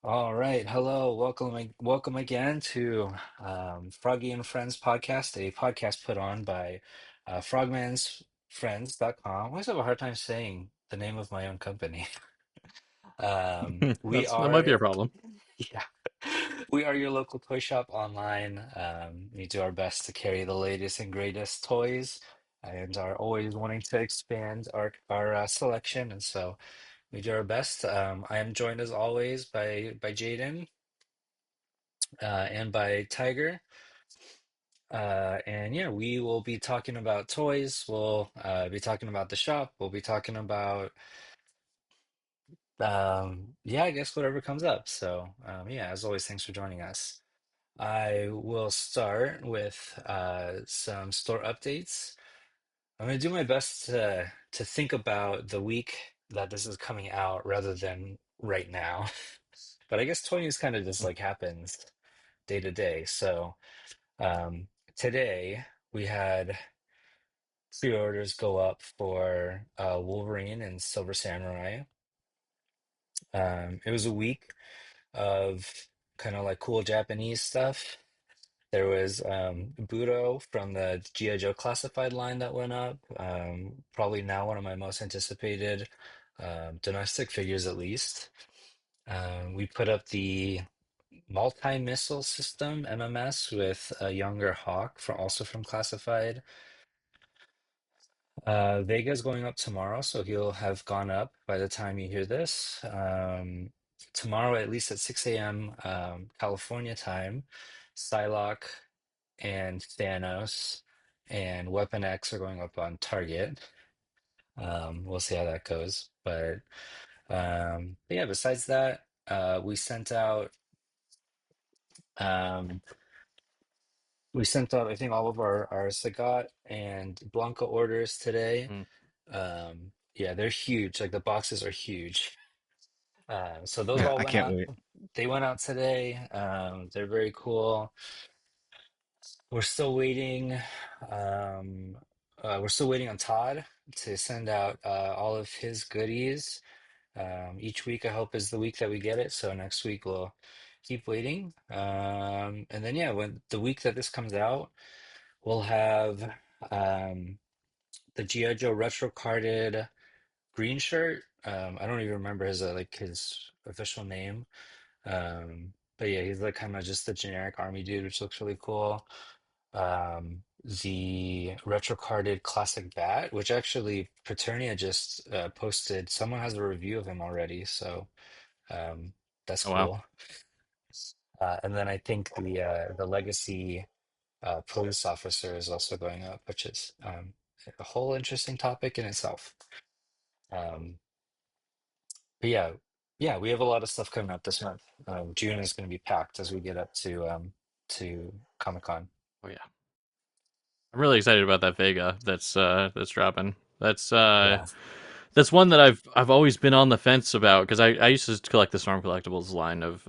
All right. Hello. Welcome again to Froggy and Friends podcast, a podcast put on by frogmansfriends.com. I always have a hard time saying the name of my own company. We That might be are, a problem. yeah, we are your local toy shop online. We do our best to carry the latest and greatest toys and are always wanting to expand our selection. And so we do our best. I am joined as always by Jaden and by Tiger. And yeah, we will be talking about toys. We'll be talking about the shop. We'll be talking about yeah, I guess whatever comes up. So yeah, as always, thanks for joining us. I will start with some store updates. I'm gonna do my best to think about the week that this is coming out rather than right now. But I guess toy news kind of just like happens day to day. So today we had pre-orders go up for Wolverine and Silver Samurai. It was a week of kind of like cool Japanese stuff. There was Budo from the G.I. Joe Classified line that went up. Probably now one of my most anticipated domestic figures, at least. We put up the multi-missile system MMS with a younger Hawk from also from Classified. Vega's going up tomorrow, so he'll have gone up by the time you hear this. Tomorrow, at least at 6 a.m. California time, Psylocke and Thanos and Weapon X are going up on Target. We'll see how that goes. But yeah, besides that, um, we sent out I think all of our Sagat and Blanca orders today. Mm. Yeah, they're huge. Like the boxes are huge. So those Yeah, all I went can't out. wait. They went out today. They're very cool. We're still waiting. Um, we're still waiting on Todd to send out all of his goodies. Each week, I hope, is the week that we get it. So next week we'll keep waiting. And then yeah, when the week that this comes out, we'll have the G.I. Joe retro carded green shirt. I don't even remember his like his official name. But yeah, he's like kind of just the generic army dude, which looks really cool. The retro carded classic bat, which actually Paternia just posted. Someone has a review of him already, so um, that's Oh wow. cool. And then I think the legacy police officer is also going up, which is a whole interesting topic in itself. Um, but yeah, yeah, we have a lot of stuff coming up this month. June is going to be packed as we get up to Comic-Con. Oh yeah. I'm really excited about that Vega that's dropping. Yeah. That's one that I've always been on the fence about because I used to collect the Storm Collectibles line of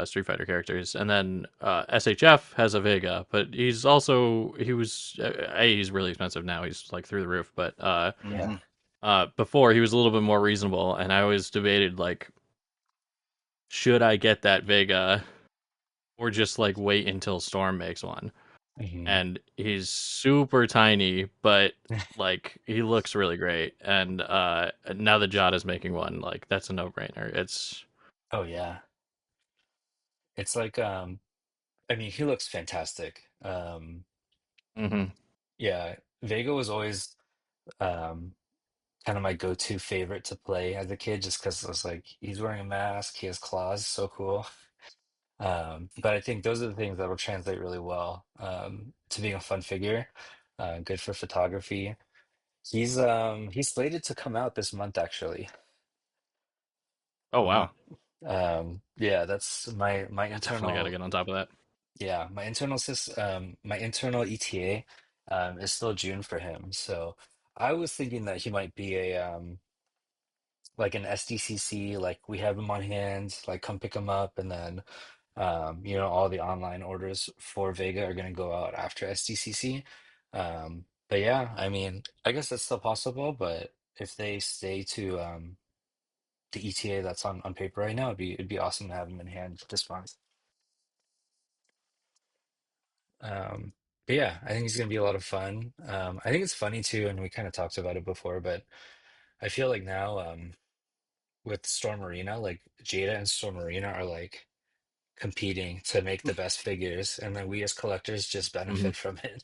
Street Fighter characters, and then SHF has a Vega, but he's really expensive now. He's like through the roof, but Yeah. Hmm. before he was a little bit more reasonable, and I always debated like should I get that Vega or just like wait until Storm makes one. Hmm. And he's super tiny, but like he looks really great. And now that Jad is making one, like that's a no brainer. It's Oh yeah. It's like I mean he looks fantastic. hmm Yeah, Vega was always um kind of my go-to favorite to play as a kid just because it was like he's wearing a mask, he has claws, so cool. But I think those are the things that will translate really well to being a fun figure. Good for photography. He's slated to come out this month actually. oh I'm wow, not yeah, that's my definitely got to internal get on top of that. yeah, my internal ETA is still June for him. So I was thinking that he might be a like an SDCC, like we have him on hand, like come pick him up, and then all the online orders for Vega are gonna go out after SDCC. But yeah, I mean, I guess that's still possible, but if they stay to the ETA that's on paper right now. It'd be awesome to have him in hand this month. Um, but yeah, I think he's gonna be a lot of fun. I think it's funny too, and we kind of talked about it before, but I feel like now with Storm Arena, like Jada and Storm Arena are like competing to make the best figures, and then we as collectors just Hmm. benefit from it.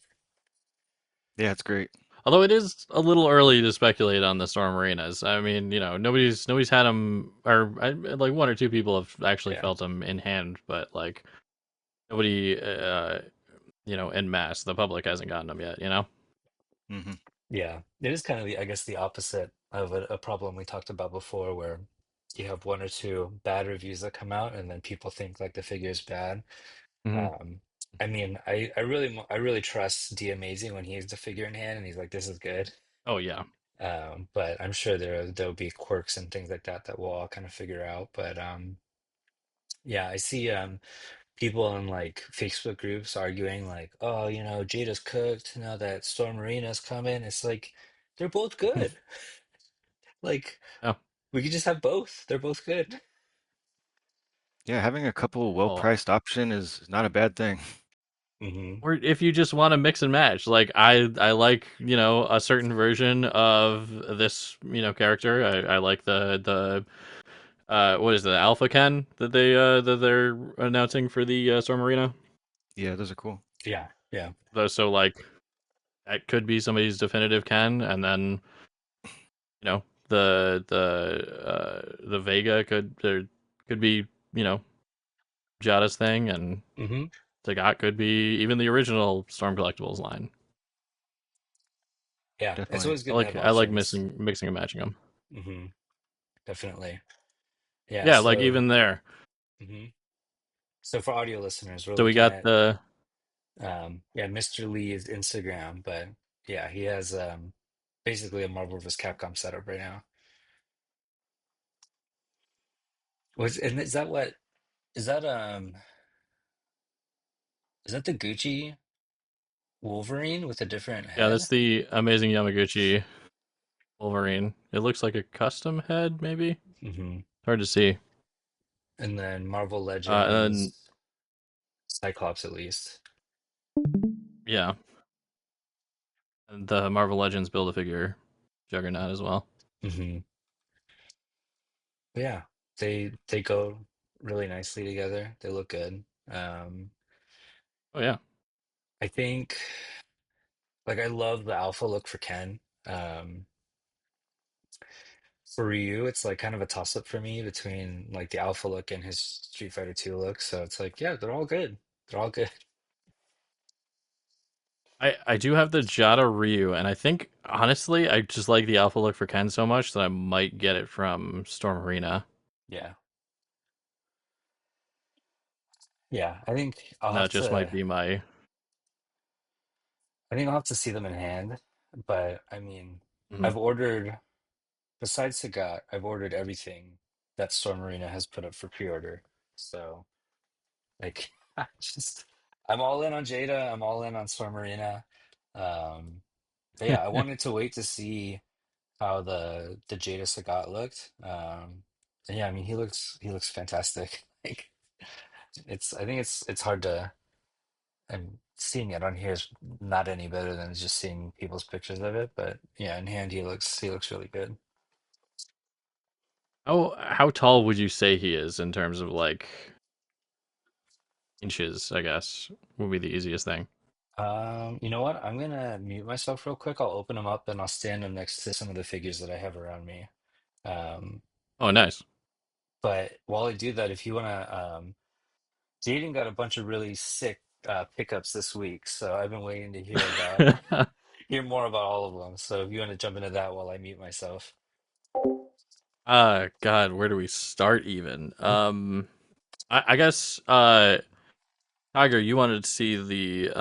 Yeah, it's great. Although it is a little early to speculate on the Storm Arenas. I mean, nobody's had them, or like one or two people have actually Yeah. felt them in hand, but like nobody, en masse, the public hasn't gotten them yet. Hmm. Yeah, it is kind of I guess the opposite of a problem we talked about before, where you have one or two bad reviews that come out, and then people think like the figure is bad. Hmm. Um, I mean, I really trust D Amazing when he has the figure in hand, and he's like, "This is good." Oh yeah. But I'm sure there'll be quirks and things like that that we'll all kind of figure out. But yeah, I see people in like Facebook groups arguing like, "Oh, Jada's cooked now that Storm Marina's coming." It's like they're both good. Like Oh, we could just have both. They're both good. Yeah, having a couple well, well-priced option is not a bad thing. Hmm. or if you just want to mix and match, like I like a certain version of this character. I like the what is it, the Alpha Ken that they're announcing for the Storm Arena. Yeah, those are cool. Yeah, yeah. So like that could be somebody's definitive Ken, and then the Vega could be Jada's thing, and Hmm. Sagat could be even the original Storm Collectibles line. Yeah, it's Definitely. always I good to like have I like options. mixing and matching them. Hmm. Definitely. Yeah, Yeah, like so even there. hmm so for audio listeners, we're So we looking got at the yeah, Mr. Lee's Instagram, but yeah, he has basically a Marvel vs. Capcom setup right now. And is that is that the Gucci Wolverine with a different yeah, that's head? the Amazing Yamaguchi Wolverine. It looks like a custom head, maybe. Hmm. Hard to see. And then Marvel And Legends Cyclops at least. yeah, and the Marvel Legends Build-A-Figure Juggernaut as well. Hmm. But yeah, they go really nicely together. They look good. Oh yeah. I think like I love the alpha look for Ken. Um, for Ryu, it's like kind of a toss up for me between like the alpha look and his Street Fighter 2 look. So it's like, yeah, they're all good. They're all good. I do have the Jada Ryu, and I think honestly, I just like the alpha look for Ken so much that I might get it from Storm Arena. Yeah. Yeah. I think I'll And have that just might to be my I think I'll have to see them in hand. But I mean, Mhm. I've ordered besides Sagat, I've ordered everything that Storm Arena has put up for pre-order. So like I just I'm all in on Jada, I'm all in on Storm Arena. Um, but yeah, I wanted to wait to see how the Jada Sagat looked. And yeah, I mean he looks fantastic. Like I think it's hard to and seeing it on here is not any better than just seeing people's pictures of it. But yeah, in hand he looks really good. How tall would you say he is in terms of like inches? I guess would be the easiest thing. You know what? I'm gonna mute myself real quick. I'll open them up and I'll stand them next to some of the figures that I have around me. Um, Oh, nice. but while I do that, if you wanna, Jaden got a bunch of really sick pickups this week, so I've been waiting to hear more about all of them. So if you want to jump into that while I mute myself. God, where do we start even? I guess Tiger, you wanted to see the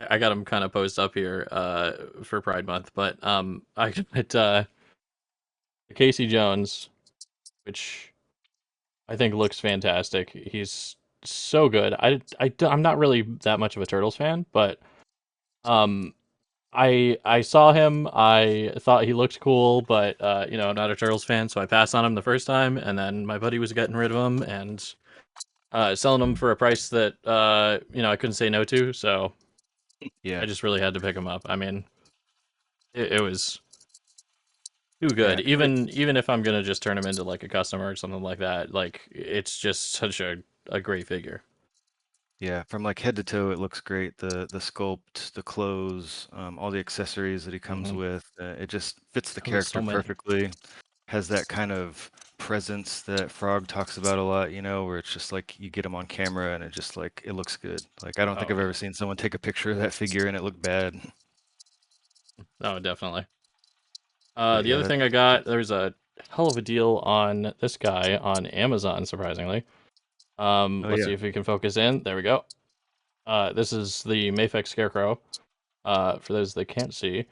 I got them kind of posed up here for Pride Month, but I got Casey Jones, which I think looks fantastic. He's so good. I'm not really that much of a Turtles fan, but um I saw him. I thought he looked cool, but I'm not a Turtles fan, so I passed on him the first time. And then my buddy was getting rid of him and selling them for a price that I couldn't say no to. So I Yeah, just really had to pick him up. I mean, it was too yeah. good. Even if I'm gonna just turn him into like a customer or something like that, like it's just such a great figure. Yeah, from like head to toe, it looks great. The sculpt, the clothes, all the accessories that he comes Hmm. with, it just fits the Oh, there's character so many. perfectly. Has that kind of presence that Frog talks about a lot, where it's just like you get him on camera and it just like it looks good. Like I don't think Oh I've ever seen someone take a picture of that figure and it looked bad. no, definitely. But The yeah, other thing I got, there's a hell of a deal on this guy on Amazon, surprisingly. oh Let's yeah, see if we can focus in. There we go. This is the Mayfix Scarecrow. For those that can't see,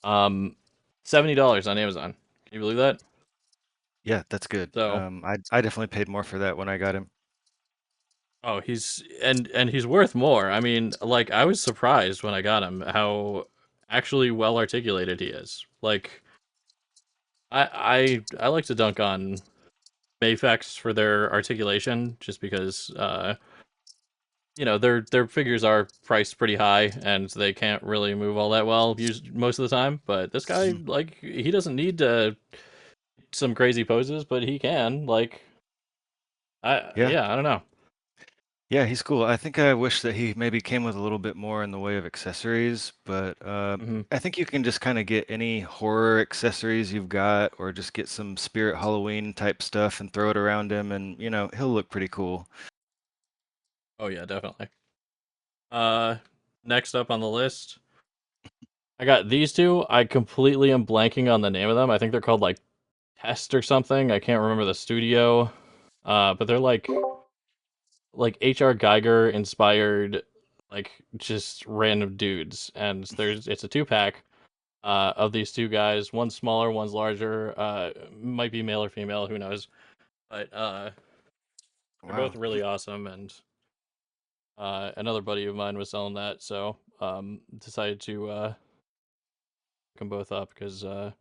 um, $70 on Amazon. Can you believe that? yeah, that's good. So, I definitely paid more for that when I got him. oh, he's he's worth more. I mean, like I was surprised when I got him how actually well articulated he is. Like, I like to dunk on Mayfix for their articulation, just because their figures are priced pretty high and they can't really move all that well most of the time. But this guy, Mhm. like, he doesn't need to some crazy poses, but he can. Like, Yeah, I don't know. yeah, he's cool. I think I wish that he maybe came with a little bit more in the way of accessories, but Hmm. I think you can just kind of get any horror accessories you've got, or just get some Spirit Halloween type stuff and throw it around him, and he'll look pretty cool. Oh yeah, definitely. Uh, Next up on the list, I got these two. I completely am blanking on the name of them. I think they're called like Test or something. I can't remember the studio. But they're like HR Geiger inspired, like just random dudes. And it's a 2 pack of these two guys. One's smaller, one's larger. Might be male or female, who knows? But they're both Wow. really awesome. And another buddy of mine was selling that, so decided to pick them both up because I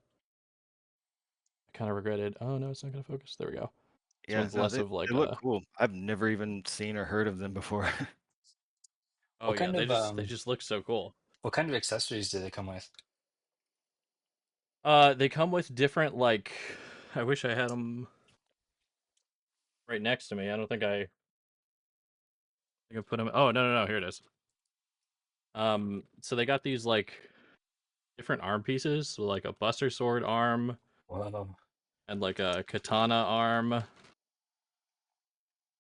kind of regretted. Oh no, it's not gonna focus. There we go. This Yeah, one's no, less they of like they look a. cool. I've never even seen or heard of them before. Oh What yeah, kind of they just look so cool. what kind of accessories do they come with? They come with different like. I wish I had them right next to me. I don't think I put them. Oh no, here it is. So they got these like different arm pieces, so like a Buster Sword arm Wow. and like a katana arm.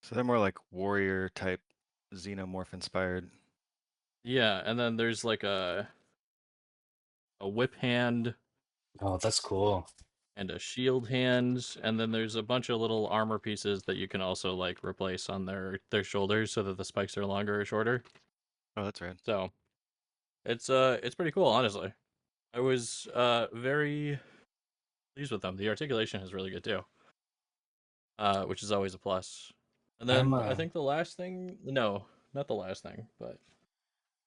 So they're more like warrior type xenomorph inspired. Yeah, and then there's like a whip hand Oh, that's cool. and a shield hand, and then there's a bunch of little armor pieces that you can also like replace on their shoulders so that the spikes are longer or shorter. Oh, that's rad. So it's pretty cool, honestly. I was very pleased with them. The articulation is really good too, which is always a plus. And I'm then I think the last thing, no, not the last thing, but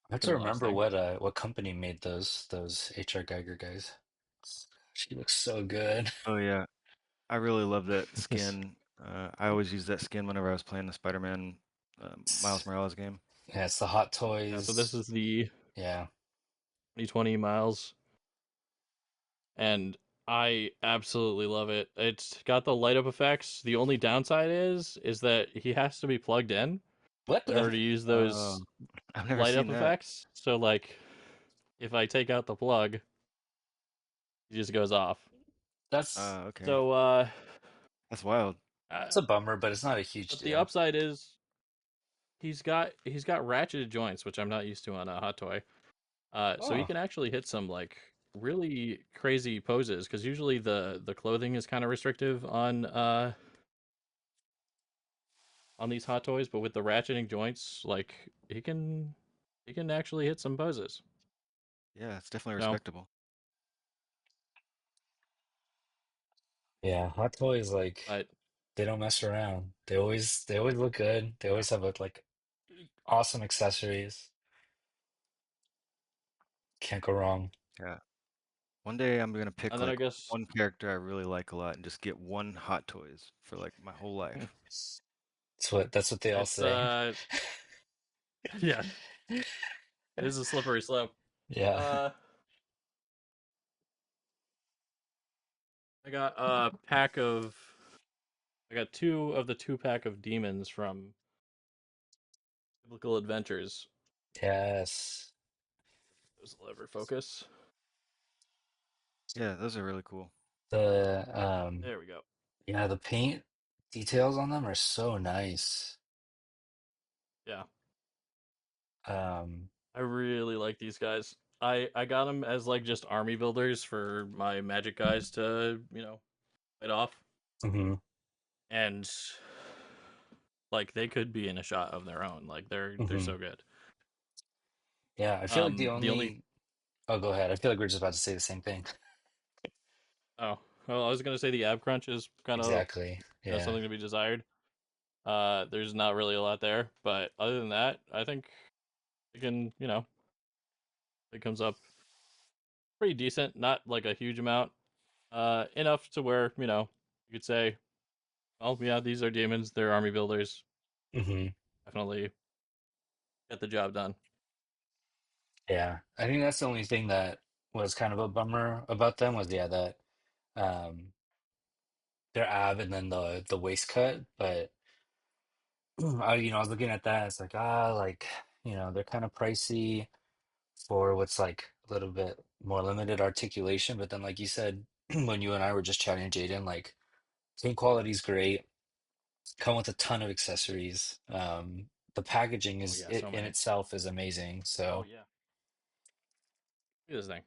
I have to second to last remember thing. what company made those HR Geiger guys. She looks so good. Oh yeah, I really love that This, skin. I always use that skin whenever I was playing the Spider-Man Miles Morales game. yeah, it's the Hot Yeah, so this Toys. is the Yeah. 2020 Miles, and I absolutely love it. It's got the light up effects. The only downside is that he has to be plugged What in the? order to use Oh, those I've never light seen up that. effects. So like if I take out the plug, he just goes off. Okay, So that's wild. It's uh a bummer, but it's not a huge but the deal. upside is he's got ratcheted joints, which I'm not used to on a hot toy. So he Oh, can actually hit some like really crazy poses because usually the clothing is kind of restrictive on these hot toys, but with the ratcheting joints, like he can actually hit some poses. Yeah, it's definitely So, respectable. yeah. Hot Toys like but they don't mess around. They always look good. They always have like awesome accessories. Can't go wrong. Yeah. One day I'm gonna pick And then I like guess one character I really like a lot and just get one Hot Toys for like my whole life. That's what they all it's say. yeah, it is a slippery slope. Yeah. Uh, I got a pack of I got two of the two pack of demons from Biblical Adventures. Yes. Those will ever focus. Yeah, those are really cool. The There we go. yeah, the paint details on them are so nice. Yeah, Um, I really like these guys. I got them as like just army builders for my magic guys to fight off, mhm, and like they could be in a shot of their own. Like they're mhm. so good. Yeah, I feel like the The only only oh, go ahead. I feel like we're just about to say the same thing. oh well, I was gonna say the ab crunch is kind of Exactly. Yeah. something to be desired. There's not really a lot there, but other than that, I think it can it comes up pretty decent. Not like a huge amount, enough to where you could say, well, yeah, these are demons. They're army builders. Hmm. Definitely get the job done. Yeah. I think that's the only thing that was kind of a bummer about them was yeah, that um their ab and then the waist cut. But I was looking at that, it's like, like, they're kind of pricey for what's like a little bit more limited articulation. But then like you said, when you and I were just chatting, Jaden, like paint quality's great, come with a ton of accessories. The packaging Oh is yeah, it so in many. itself is amazing. Oh So yeah, look at this thing.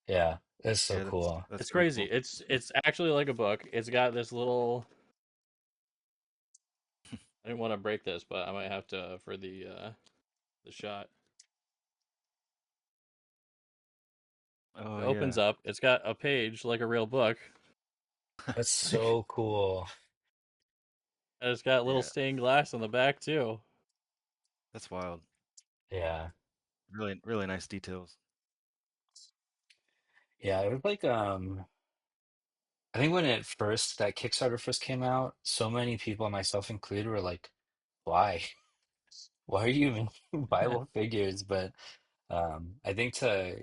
yeah, it's so Yeah, cool. that's It's pretty crazy. cool. It's actually like a book. It's got this little. I didn't want to break this, but I might have to for the shot. It Oh opens yeah. up. It's got a page like a real book, That's so cool. and it's got little Yeah, stained glass on the back too. that's wild. Yeah. Really, really nice details. Yeah, it was like I think when that Kickstarter first came out, so many people, myself included, were like, why? Why are you making Bible figures? But I think to,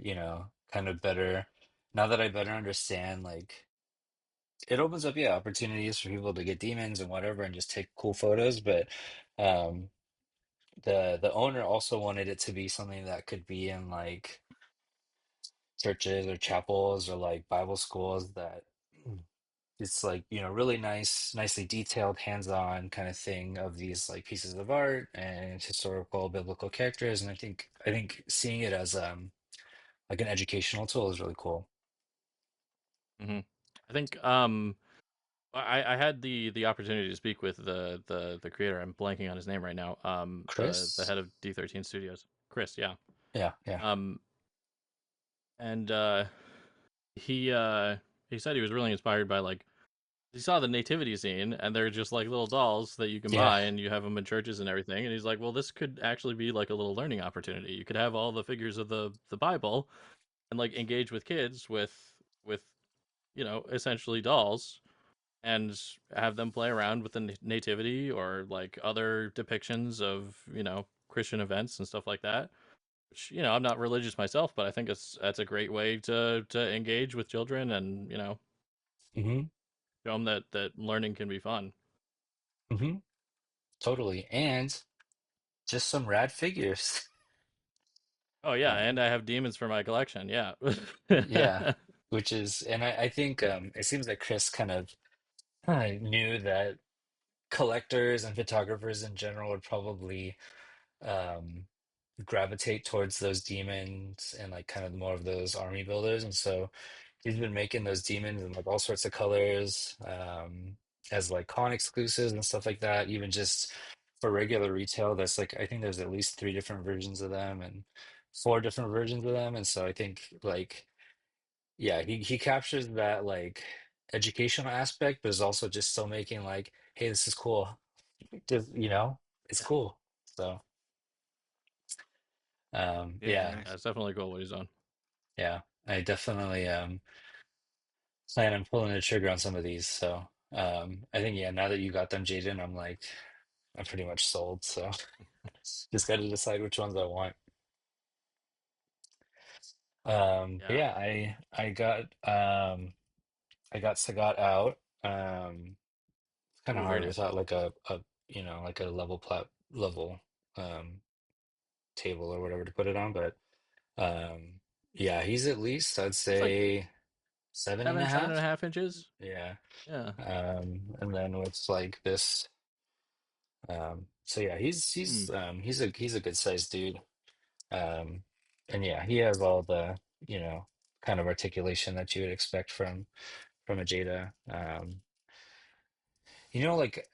kind of better now that I better understand, like it opens up, yeah, opportunities for people to get demons and whatever and just take cool photos. But um the owner also wanted it to be something that could be in like churches or chapels or like Bible schools that it's like, really nice, nicely detailed, hands-on kind of thing of these like pieces of art and historical biblical characters. And I think seeing it as like an educational tool is really cool. hmm I think I had the opportunity to speak with the creator. I'm blanking on his name right now. The Chris? head of D13 Studios, Chris. Yeah. Yeah, yeah. Um, and he he said he was really inspired by like he saw the nativity scene and they're just like little dolls that you can Yeah. buy and you have them in churches and everything. And he's like, well, this could actually be like a little learning opportunity. You could have all the figures of the Bible and like engage with kids with essentially dolls and have them play around with the nativity or like other depictions of Christian events and stuff like that. Which I'm not religious myself, but I think that's a great way to engage with children and Hmm. show them that learning can be fun. Hmm. Totally. And just some rad figures. Oh yeah, and Um, I have demons for my collection. Yeah. yeah. Which is, and I think it seems like Chris kind of knew that collectors and photographers in general would probably um, gravitate towards those demons and like kind of more of those army builders. And so he's been making those demons in like all sorts of colors as like con exclusives and stuff like that. Even just for regular retail, that's like I think there's at least three different versions of them and four different versions of them. And so I think like yeah, he captures that like educational aspect, but is also just still making like, hey, this is cool. Just, it's Yeah. cool. So Yeah, yeah. nice. That's definitely cool what he's doing. Yeah, I definitely plan on pulling the trigger on some of these. So I think yeah, now that you got them, Jaden, I'm pretty much sold. So just got to decide which ones I want. But Yeah. yeah, I got Sagat out. It's kind of Ooh, very hard nice. without like a like a level um table or whatever to put it on, but yeah, he's at least I'd He's like say seven and a 7 and a half. half inches. Yeah. Yeah. And then with like this so yeah, Hmm. he's a good sized dude. Um and yeah, he has all the, kind of articulation that you would expect from a Jada. Like,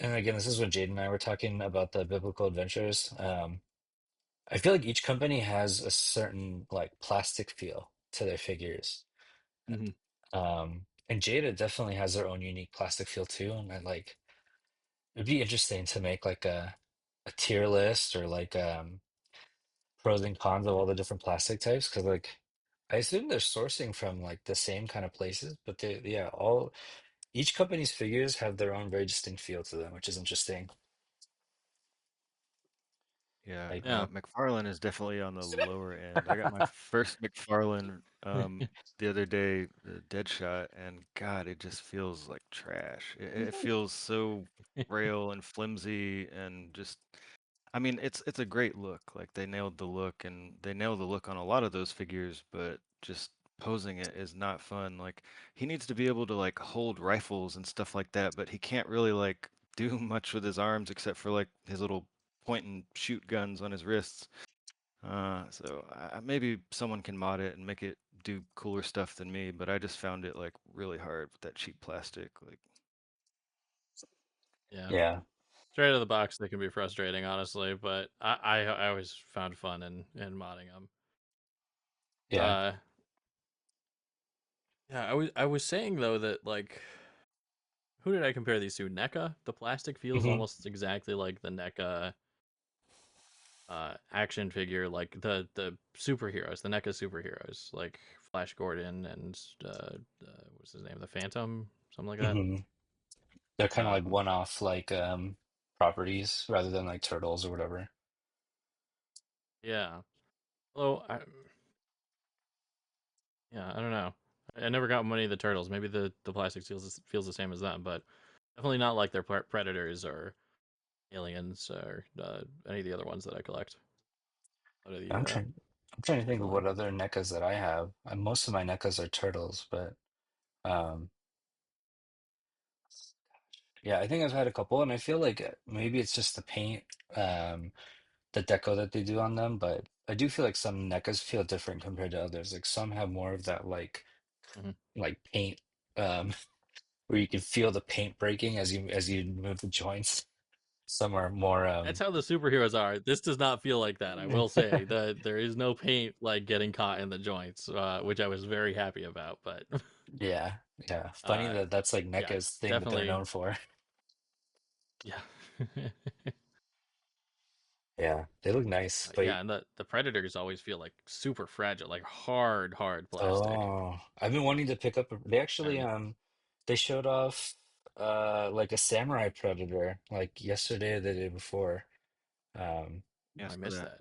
and again, this is when Jade and I were talking about the biblical adventures. I feel like each company has a certain like plastic feel to their figures. Hmm. And Jada definitely has their own unique plastic feel too. And it'd be interesting to make like a tier list or like pros and cons of all the different plastic types. Cause like I assume they're sourcing from like the same kind of places, but yeah, each company's figures have their own very distinct feel to them, which is interesting. Yeah, Like, Yeah. McFarlane is definitely on the lower end. I got my first McFarlane the other day, the Deadshot, and God, it just feels like trash. It feels so frail and flimsy and just I mean, it's a great look. Like they nailed the look and they nailed the look on a lot of those figures, but just posing it is not fun. Like he needs to be able to like hold rifles and stuff like that, but he can't really like do much with his arms except for like his little point and shoot guns on his wrists. So maybe someone can mod it and make it do cooler stuff than me, but I just found it like really hard with that cheap plastic. Like, Yeah. yeah, Straight out of the box, they can be frustrating, honestly. But I always found fun in modding them. yeah. Uh, yeah. I was saying though that like, who did I compare these to? NECA. The plastic feels Hmm. almost exactly like the NECA action figure, like the superheroes, the NECA superheroes, like Flash Gordon and what's his name, the Phantom, something like that. Hmm. They're kind of like Um, one-off like properties rather than like turtles or whatever. yeah. Although yeah, I don't know. I never got many of the turtles. Maybe the plastic feels the same as them, but definitely not like their predators or aliens or any of the other ones that I collect. Out of the I'm trying I'm trying to think NECA of line. what other NECAs that I have. Most of my NECAs are turtles, but um yeah, I think I've had a couple, and I feel like maybe it's just the paint, um, the deco that they do on them, but I do feel like some NECAs feel different compared to others. Like some have more of that Hmm. like paint, um, where you can feel the paint breaking as you move the joints. Some are more That's how the superheroes are. This does not feel like that. I will say that there is no paint like getting caught in the joints, which I was very happy about. But yeah, yeah. Funny uh, that that's like yeah, NECA's thing that they're definitely, known for. yeah, Yeah, they look nice, but yeah. And the predators always feel like super fragile, like hard plastic. oh, I've been wanting to pick up. They actually And they showed off like a samurai predator like yesterday or the day before. Um, oh, yeah, I so missed that that.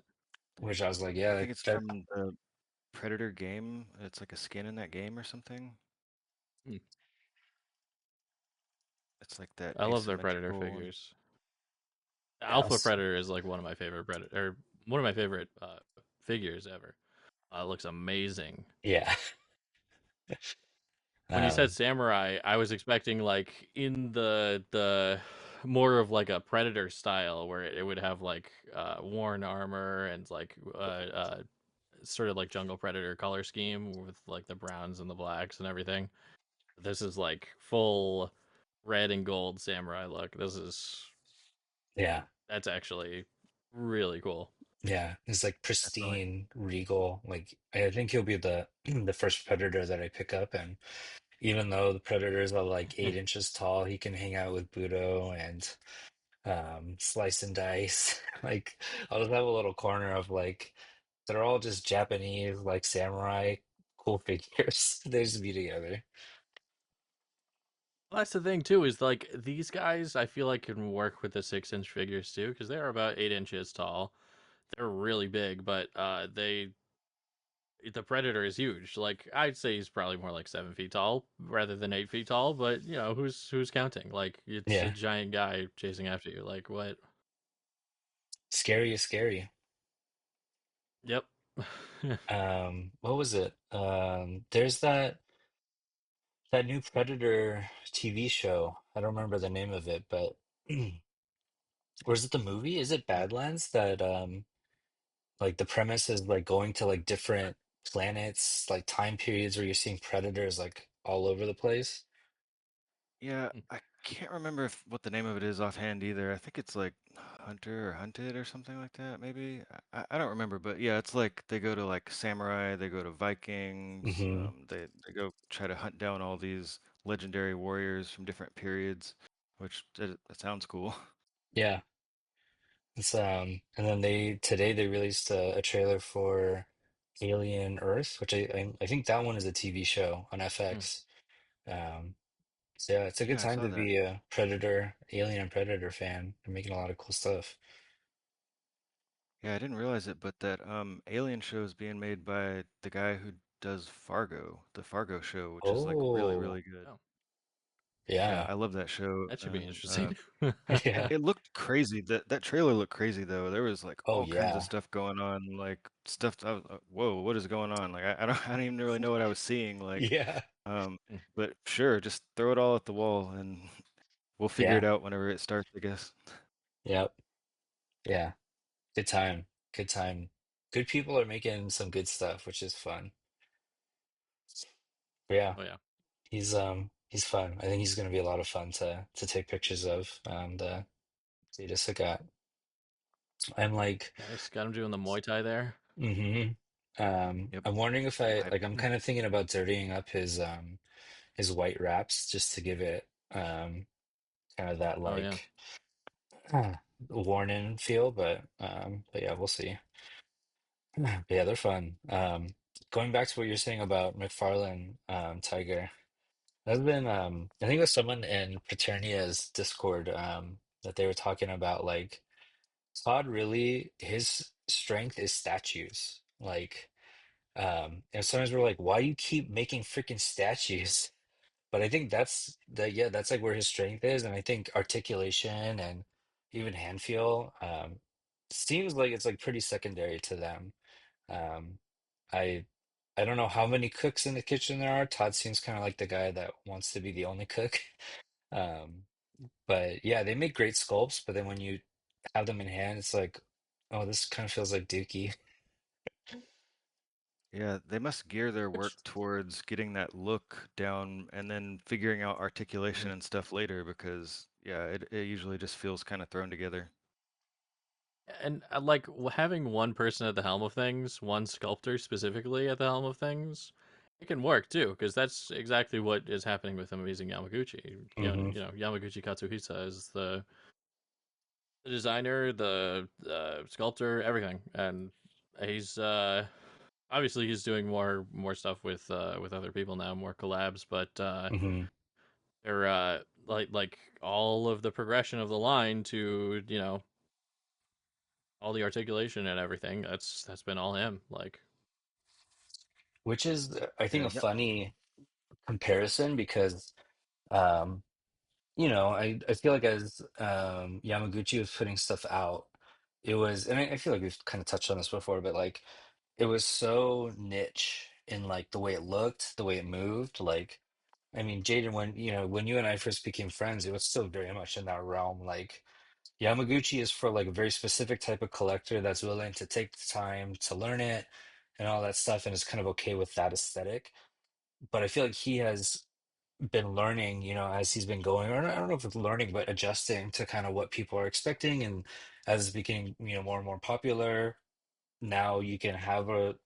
which I was like, I yeah, think it's that from the Predator game. It's like a skin in that game or something. Hmm. It's like that I love their predator asymmetrical. figures. yeah, Alpha Predator is like one of my favorite predator, or one of my favorite figures ever. It looks amazing. yeah. When you said Um, samurai, I was expecting like in the more of like a predator style where it would have like worn armor and like sort of like jungle predator color scheme with like the browns and the blacks and everything. This is like full red and gold samurai look. yeah, That's actually really cool. yeah. It's like Definitely. pristine, regal. Like I think he'll be the the first predator that I pick up, and even though the predators are like 8 inches tall, he can hang out with Budo and slice and dice. Like I'll just have a little corner of like they're all just Japanese like samurai cool figures. They just be together. Well, that's the thing too. Is like these guys, I feel like can work with the 6-inch figures too, because they are about 8 inches tall. They're really big, but the Predator is huge. Like I'd say he's probably more like 7 feet tall rather than 8 feet tall. But you know who's counting? Like it's a Yeah. giant guy chasing after you. Like what? Scary is scary. Yep. What was it? There's that new Predator TV show. I don't remember the name of it, but or is it the movie? Is it Mm. Badlands that like the premise is like going to like different planets, like time periods where you're seeing predators like all over the place? Yeah, I can't remember what the name of it is offhand either. I think it's like Hunter or Hunted or something like that, maybe. I don't remember, but yeah, it's like they go to like samurai, they go to Vikings, Hmm. they go try to hunt down all these legendary warriors from different periods, which that sounds cool. Yeah. It's and then they today they released a trailer for Alien Earth, which I think that one is a TV show on FX. Um, so yeah, it's a good Yeah, I time saw to that. be a Predator, Alien and Predator fan. They're making a lot of cool stuff. Yeah, I didn't realize it, but that Alien show is being made by the guy who does Fargo, the Fargo show, which is like really, Oh, really good. Oh, Yeah, yeah. I love that show, that should be and interesting. it, Yeah. it looked crazy. That trailer looked crazy though. There was like Oh all kinds of yeah. stuff going on, like stuff. I was, whoa, what is going on? Like I don't even really know what I was seeing. Like, Yeah. um, but sure, just throw it all at the wall, and we'll figure it Yeah. out whenever it starts, I guess. Yep. Yeah. Good time. Good time. Good people are making some good stuff, which is fun. But yeah, Oh yeah, he's fun. I think he's gonna be a lot of fun to take pictures of and see just look at. I'm like, nice. Got him doing the Muay Thai there. hmm Yep, I'm wondering if I'm I hyped. like I'm kind of thinking about dirtying up his white wraps just to give it kind of that Oh yeah. like worn in feel, but yeah, we'll see. But yeah, they're fun. Going back to what you're saying about McFarlane Tiger, there's been I think it was someone in Paternia's Discord that they were talking about like Todd really his strength is statues. Like and sometimes we're like, why you keep making freaking statues? But I think that's the yeah, that's like where his strength is, and I think articulation and even hand feel seems like it's like pretty secondary to them. Um, I I don't know how many cooks in the kitchen there are. Todd seems kind of like the guy that wants to be the only cook. Um, but yeah, they make great sculpts, but then when you have them in hand, it's like, oh, this kind of feels like Dookie. Yeah, they must gear their Which work towards getting that look down and then figuring out articulation mhm. and stuff later because, yeah, it usually just feels kind of thrown together. And like having one person at the helm of things, one sculptor specifically at the helm of things, it can work too, because that's exactly what is happening with Amazing Yamaguchi. Hmm. Yamaguchi Katsuhisa is the designer, the sculptor, everything, and he's obviously he's doing more stuff with other people now, more collabs, but Hmm. they're like all of the progression of the line to all the articulation and everything. That's been all him. Like, Which is, I think, Yeah, a yeah. funny comparison because, um, I feel like as Yamaguchi was putting stuff out, it was, and I feel like we've kind of touched on this before, but like it was so niche in like the way it looked, the way it moved. Like, I mean, Jaden, when you and I first became friends, it was still very much in that realm. Like Yamaguchi is for like a very specific type of collector that's willing to take the time to learn it and all that stuff, and is kind of okay with that aesthetic. But I feel like he has been learning, as he's been going, or I don't know if it's learning, but adjusting to kind of what people are expecting. And as it's becoming, more and more popular, now you can have a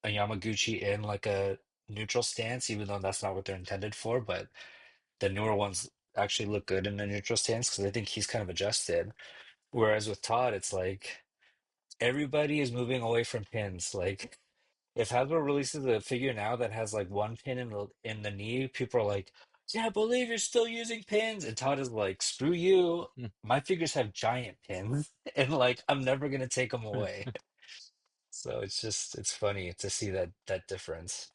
Yamaguchi in like a neutral stance, even though that's not what they're intended for. But the newer ones actually look good in a neutral stance because I think he's kind of adjusted. Whereas with Todd, it's like everybody is moving away from pins. Like if Hasbro releases a figure now that has like one pin in the knee, people are like, "Yeah, I believe you're still using pins." And Todd is like, "Screw you. My figures have giant pins, and like I'm never gonna take them away." So it's funny to see that difference.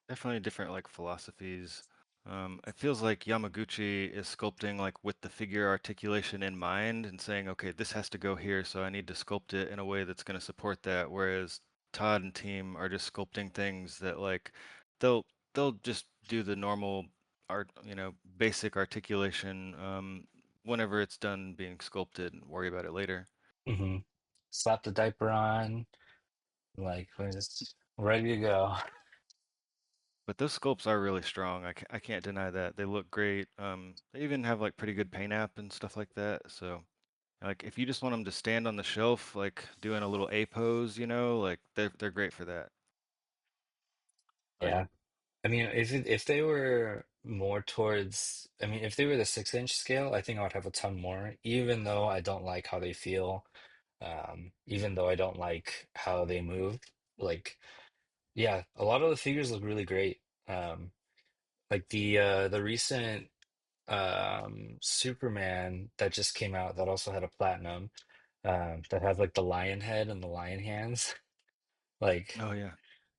Definitely different like philosophies. It feels like Yamaguchi is sculpting like with the figure articulation in mind and saying, okay, this has to go here, so I need to sculpt it in a way that's going to support that. Whereas Todd and team are just sculpting things that like they'll they'll just do the normal art, basic articulation whenever it's done being sculpted and worry about it later. Hmm. Slap the diaper on, like we're just ready to go. But those sculpts are really strong. I can't deny that. They look great. They even have like pretty good paint app and stuff like that. So like if you just want them to stand on the shelf, like doing a little A pose, like they're great for that. Yeah. I mean, if they were more towards, I mean, if they were the 6 inch scale, I think I would have a ton more, even though I don't like how they feel, even though I don't like how they move. Like, yeah, a lot of the figures look really great. Like the recent Superman that just came out that also had a platinum, that has like the lion head and the lion hands. Like, Oh yeah.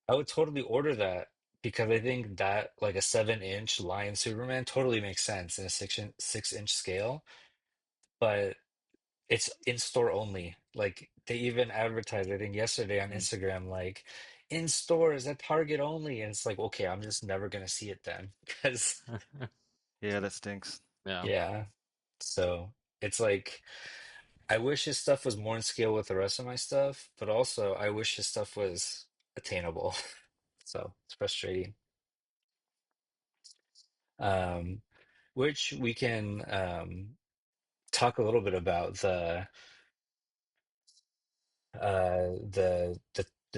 I would totally order that because I think that like a 7 inch Lion Superman totally makes sense in a 6 inch scale, but it's in store only. Like they even advertised, I think yesterday on Mm. Instagram, like in stores at Target only. And it's like, okay, I'm just never gonna see it then. Because Yeah, that stinks. Yeah. yeah. So it's like I wish his stuff was more in scale with the rest of my stuff, but also I wish his stuff was attainable. So it's frustrating. Um, which we can talk a little bit about the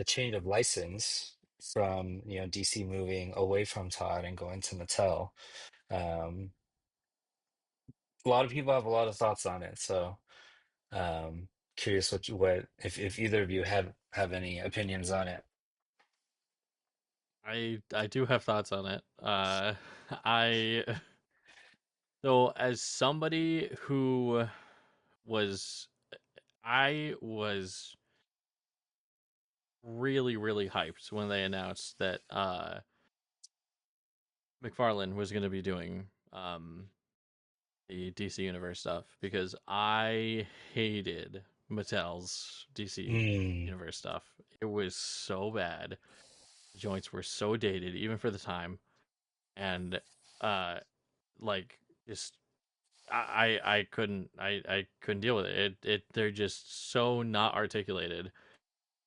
change of license from DC moving away from Todd and going to Mattel. Um, a lot of people have a lot of thoughts on it, so curious what if either of you have any opinions on it. I do have thoughts on it. I so as somebody who was I was really hyped when they announced that McFarlane was going to be doing the DC Universe stuff because I hated Mattel's DC Mm, Universe stuff. It was so bad. The joints were so dated, even for the time, and uh, like just I couldn't deal with it. They're just so not articulated,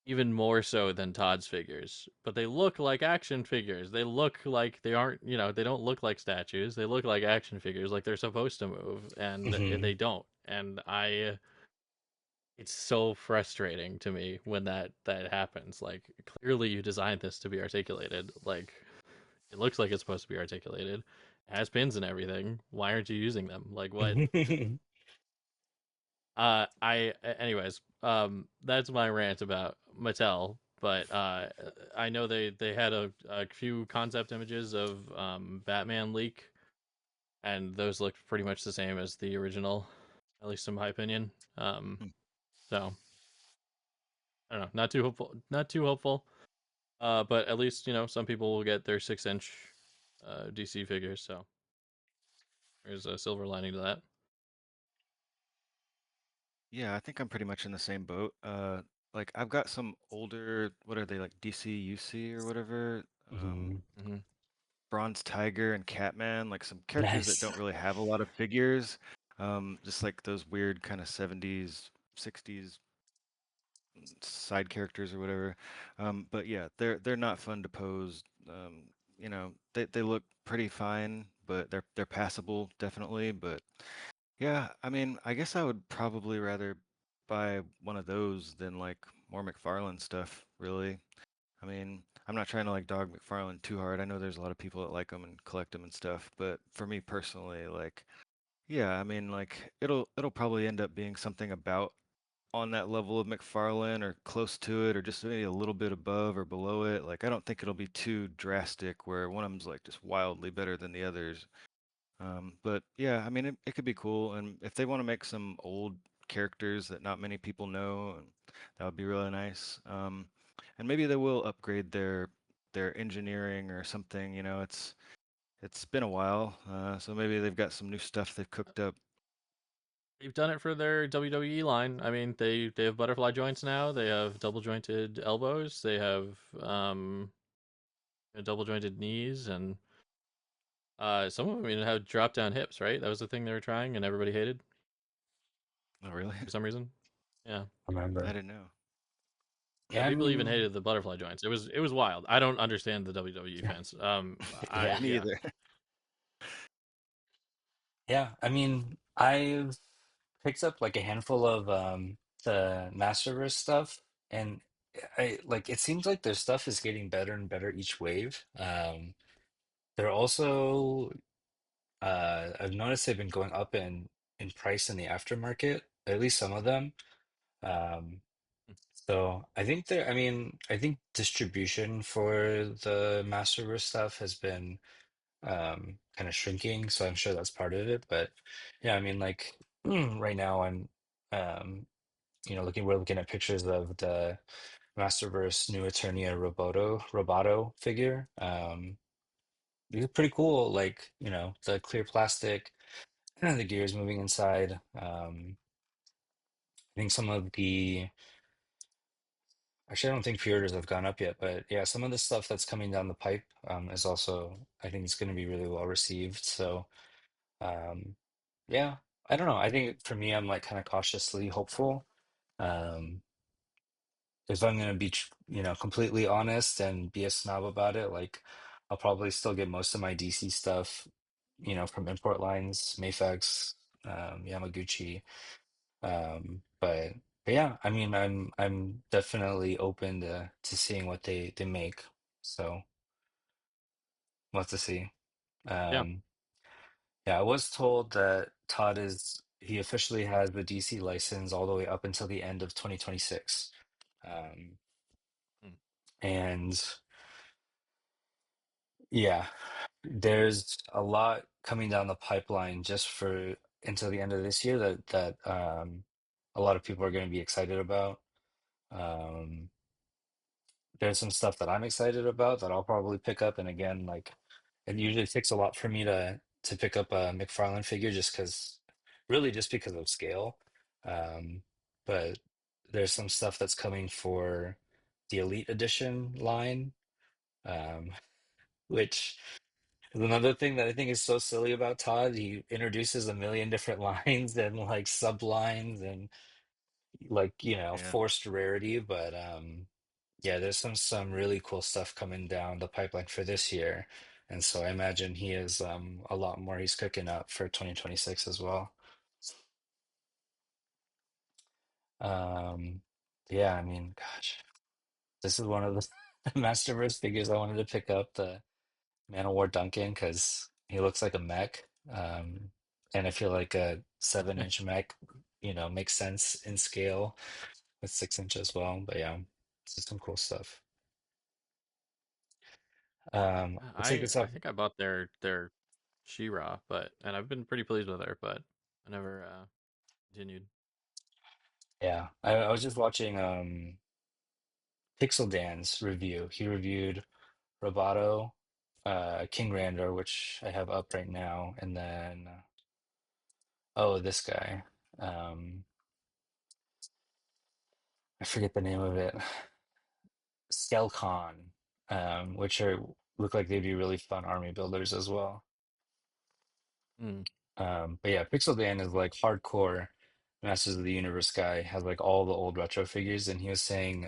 even more so than Todd's figures. But they look like action figures. They look like they aren't, they don't look like statues. They look like action figures, like they're supposed to move, and hmm. they don't. And it's so frustrating to me when that happens. Like clearly you designed this to be articulated. Like it looks like it's supposed to be articulated. It has pins and everything. Why aren't you using them? Like what? Anyways, that's my rant about Mattel. But I know they had a few concept images of Batman leak, and those looked pretty much the same as the original, at least in my opinion. Hmm. So I don't know, not too hopeful, not too hopeful. But at least some people will get their 6 inch DC figures. So there's a silver lining to that. Yeah, I think I'm pretty much in the same boat. Like I've got some older, what are they like DC or whatever? Hmm. Hmm. Bronze Tiger and Catman, like some characters that Nice. don't really have a lot of figures. Just like those weird kind of 70s, 60s side characters or whatever. But yeah, they're not fun to pose. They look pretty fine, but they're passable definitely. But yeah, I mean, I guess I would probably rather buy one of those than like more McFarlane stuff, really. I mean, I'm not trying to like dog McFarlane too hard. I know there's a lot of people that like them and collect them and stuff, but for me personally, like, yeah, I mean, like it'll probably end up being something about on that level of McFarlane or close to it or just maybe a little bit above or below it. Like I don't think it'll be too drastic where one of them's like just wildly better than the others. But yeah, I mean it could be cool, and if they want to make some old characters that not many people know, and that would be really nice. And maybe they will upgrade their engineering or something. You know, it's been a while, so maybe they've got some new stuff they've cooked up. They've done it for their WWE line. I mean, they have butterfly joints now. They have double jointed elbows. They have double jointed knees, and some of them even have drop down hips. Right, that was the thing they were trying, and everybody hated Oh, really? for some reason. Yeah, I Remember? didn't know. yeah. Yeah, I People even mean, hated the butterfly joints. It was wild. I don't understand the WWE fans. I yeah, Me yeah. either. yeah. I mean, I've picked up like a handful of the Masterverse stuff, and I like it seems like their stuff is getting better and better each wave. They're also I've noticed they've been going up in price in the aftermarket, at least some of them. Um, so I think I mean, I think distribution for the Masterverse stuff has been kind of shrinking, so I'm sure that's part of it. But yeah, I mean, like right now I'm um we're looking at pictures of the Masterverse new Eternia Roboto figure. It's pretty cool, like, the clear plastic, the gears moving inside. I think some of the actually I don't think pre-orders have gone up yet, but yeah, some of the stuff that's coming down the pipe is also, I think it's going to be really well received. So um yeah, I don't know. I think for me, I'm like kind of cautiously hopeful. Um, if I'm gonna be, completely honest and be a snob about it, like I'll probably still get most of my DC stuff, from import lines, Mayfax, Yamaguchi. But yeah, I mean, I'm definitely open to seeing what they make. So we'll have to see. Yeah. Um, yeah, I was told that he officially has the DC license all the way up until the end of 2026. Um, Mm. and yeah, there's a lot coming down the pipeline just for until the end of this year that a lot of people are going to be excited about. Um, there's some stuff that I'm excited about that I'll probably pick up. And again, like it usually takes a lot for me to pick up a McFarlane figure really just because of scale. Um, but there's some stuff that's coming for the Elite Edition line, um, which is another thing that I think is so silly about Todd. He introduces a million different lines and like sublines and like, Yeah. forced rarity, but yeah, there's some really cool stuff coming down the pipeline for this year. And so I imagine he has a lot more he's cooking up for 2026 as well. Um yeah, I mean, gosh, this is one of the Masterverse figures I wanted to pick up, the Man of War Duncan, because he looks like a mech. And I feel like a 7-inch mech, makes sense in scale with 6 inch as well. But yeah, this is some cool stuff. We'll take I this I up. think I bought their She-Ra, and I've been pretty pleased with her, but I never continued. Yeah, I was just watching Pixel Dan's review. He reviewed Roboto, King Randor, which I have up right now, and then oh, this guy. Um, I forget the name of it. Skelcon, which look like they'd be really fun army builders as well. Mm. But yeah, Pixel Dan is like hardcore Masters of the Universe guy, has like all the old retro figures, and he was saying,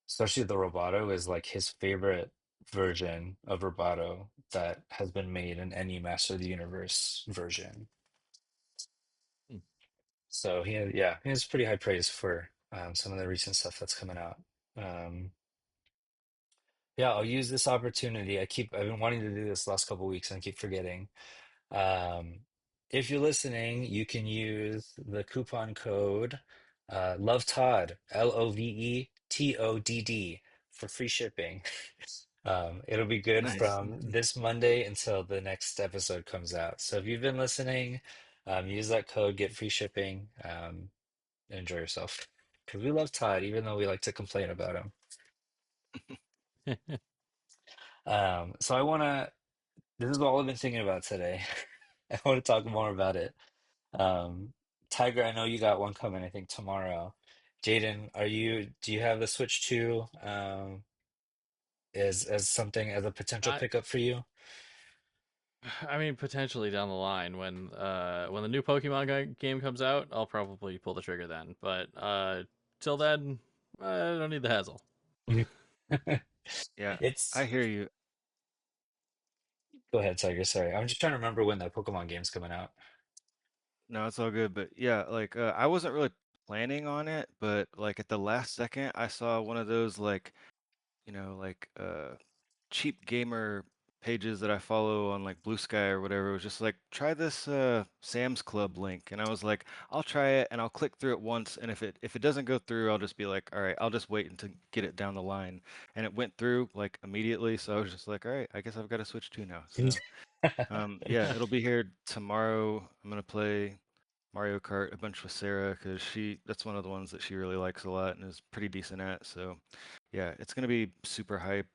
especially the Roboto is like his favorite version of Roboto that has been made in any Master of the Universe version. Mm. So he has pretty high praise for some of the recent stuff that's coming out. Um, yeah, I'll use this opportunity. I've been wanting to do this last couple weeks and I keep forgetting. Um, if you're listening, you can use the coupon code Love Todd, LOVETODD for free shipping. It'll be good Nice. from this Monday until the next episode comes out. So if you've been listening, use that code, get free shipping, and enjoy yourself. Because we love Todd, even though we like to complain about him. So I want to, this is all I've been thinking about today. I want to talk more about it. Um, Tiger, I know you got one coming, I think tomorrow. Jaden, do you have the Switch 2 as something as a potential I pickup for you? I mean, potentially down the line when the new Pokemon game comes out, I'll probably pull the trigger then. But till then, I don't need the hassle. Yeah, I It's hear you. Go ahead, Tiger. Sorry. I'm just trying to remember when that Pokemon game's coming out. No, it's all good. But yeah, like I wasn't really planning on it, but like at the last second, I saw one of those like like cheap gamer pages that I follow on like Blue Sky or whatever. It was just like try this Sam's Club link, and I was like, I'll try it, and I'll click through it once, and if it doesn't go through, I'll just be like, all right, I'll just wait until get it down the line, and it went through like immediately. So I was just like, all right, I guess I've got to switch to now. So yeah, it'll be here tomorrow. I'm gonna play Mario Kart a bunch with Sarah because that's one of the ones that she really likes a lot and is pretty decent at. So yeah, it's gonna be super hype.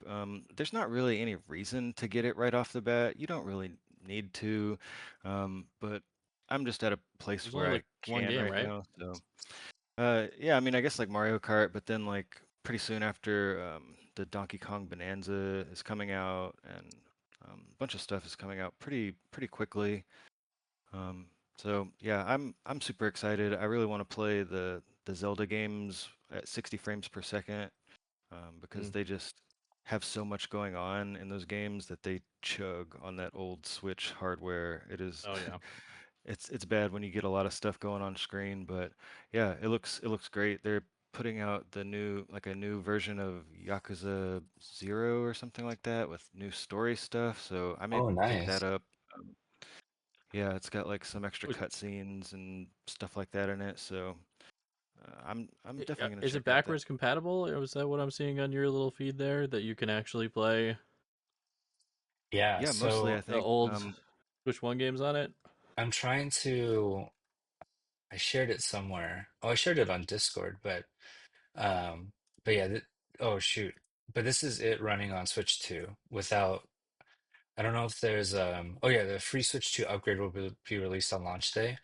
There's not really any reason to get it right off the bat. You don't really need to, but I'm just at a place There's where only I like one can game, right right? now. So yeah, I mean, I guess like Mario Kart, but then like pretty soon after, the Donkey Kong Bonanza is coming out, and a bunch of stuff is coming out pretty quickly. So yeah, I'm super excited. I really want to play the Zelda games at 60 frames per second, because Mm. they just have so much going on in those games that they chug on that old Switch hardware. It is Oh yeah. it's bad when you get a lot of stuff going on screen, but yeah, it looks great. They're putting out the new like a new version of Yakuza 0 or something like that with new story stuff, so I may Oh, pick that nice. up. Yeah, it's got like some extra Wait, cutscenes and stuff like that in it, so I'm definitely gonna is it check out that. backwards compatible? Or was that what I'm seeing on your little feed there? That you can actually play Yeah, Yeah, mostly I so the think. old Switch One games on it? I'm trying to I shared it somewhere. Oh, I shared it on Discord, but yeah, oh shoot. But this is it running on Switch 2 without I don't know if there's oh yeah, the free Switch 2 upgrade will be released on launch day.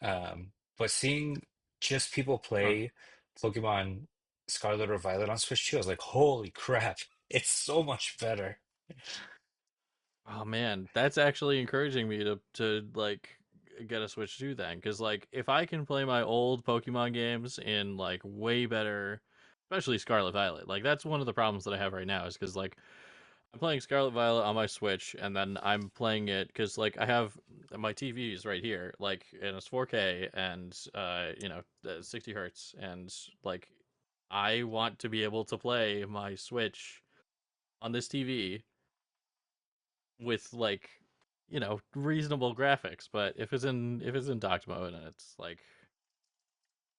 But seeing just people Huh. play Pokemon Scarlet or Violet on Switch 2, I was like, holy crap, it's so much better. Oh man, that's actually encouraging me to like get a Switch 2 then, because like if I can play my old Pokemon games in like way better, especially Scarlet Violet, like that's one of the problems that I have right now is because like I'm playing Scarlet Violet on my Switch, and then I'm playing it because like I have my TV is right here, like and it's 4K and 60 hertz, and like I want to be able to play my Switch on this TV with like reasonable graphics. But if it's in docked mode and it's like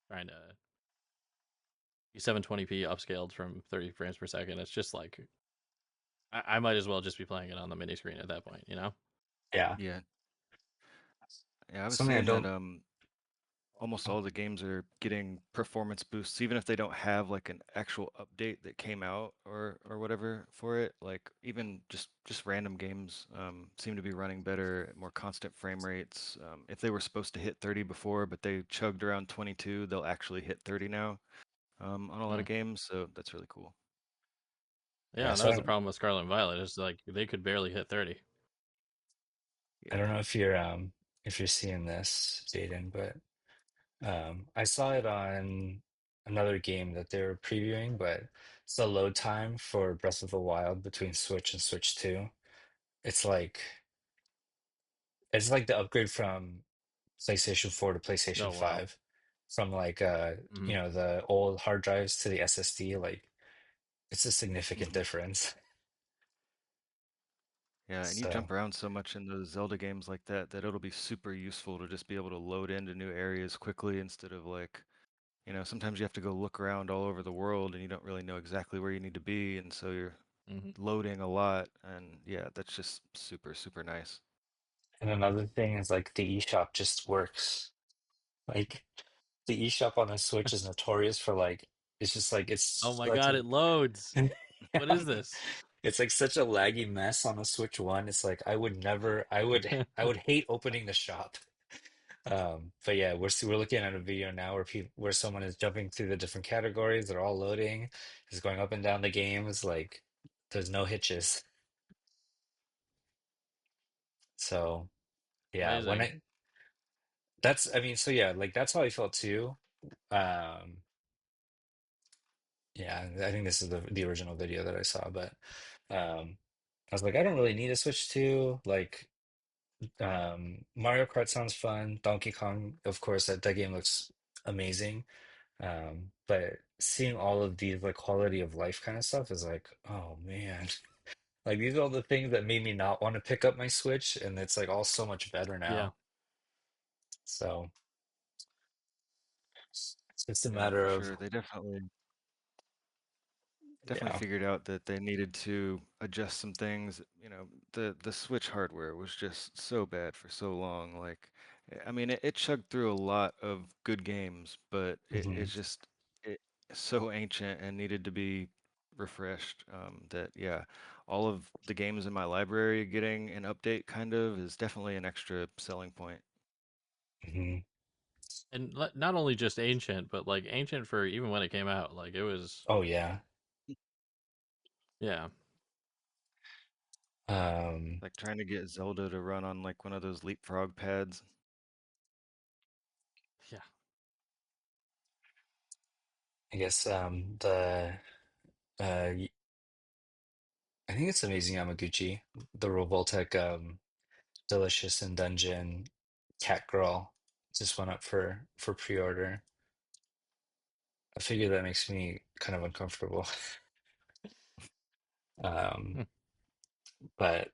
trying to be 720p upscaled from 30 frames per second, it's just like I might as well just be playing it on the mini screen at that point, you know? Yeah. Yeah, yeah, I was Something I seeing that don't almost all the games are getting performance boosts, even if they don't have like an actual update that came out or whatever for it. Like even just random games seem to be running better at more constant frame rates. If they were supposed to hit 30 before, but they chugged around 22, they'll actually hit 30 now on a lot Hmm. of games. So that's really cool. Yeah, yeah, and that was the problem with Scarlet and Violet. Is like they could barely hit 30. I Yeah. don't know if you're seeing this, Jaden, but I saw it on another game that they were previewing, but it's the load time for Breath of the Wild between Switch and Switch 2. It's like it's like the upgrade from PlayStation 4 to PlayStation Oh wow. 5 from like Hmm. the old hard drives to the SSD, like it's a significant difference. Yeah, and you jump So, around so much in those Zelda games like that that it'll be super useful to just be able to load into new areas quickly instead of like, sometimes you have to go look around all over the world and you don't really know exactly where you need to be, and so you're Hmm. loading a lot, and yeah, that's just super, super nice. and another thing is like the eShop just works. Like the eShop on the Switch is notorious for like it's just like Oh it's my such God, a it loads. What yeah, is this? it's like such a laggy mess on the Switch One. It's like I would never I would hate opening the shop. But yeah, we're looking at a video now where people where someone is jumping through the different categories. They're all loading. Is going up and down the games. Like there's no hitches. So yeah, when Amazing. I that's I mean so yeah like that's how I felt too. Um, yeah, I think this is the original video that I saw, but I was like I don't really need a Switch 2. Like Mario Kart sounds fun. Donkey Kong, of course, that game looks amazing. But seeing all of these like quality of life kind of stuff is like, oh man. Like these are all the things that made me not want to pick up my Switch, and it's like all so much better Yeah. now. So it's just a Yeah, matter for of sure. They definitely yeah. figured out that they needed to adjust some things. The Switch hardware was just so bad for so long. Like, I mean, it chugged through a lot of good games, but Mhm, it's just it so ancient and needed to be refreshed. That yeah, all of the games in my library getting an update kind of is definitely an extra selling point. mhm. And not only just ancient, but like ancient for even when it came out. Like it was, Oh yeah. yeah, Um, Like trying to get Zelda to run on like one of those leapfrog pads. yeah. I guess I think it's amazing Yamaguchi, the Revoltech Delicious and Dungeon Cat Girl just went up for pre-order. I figure that makes me kind of uncomfortable. Um, Hmm. but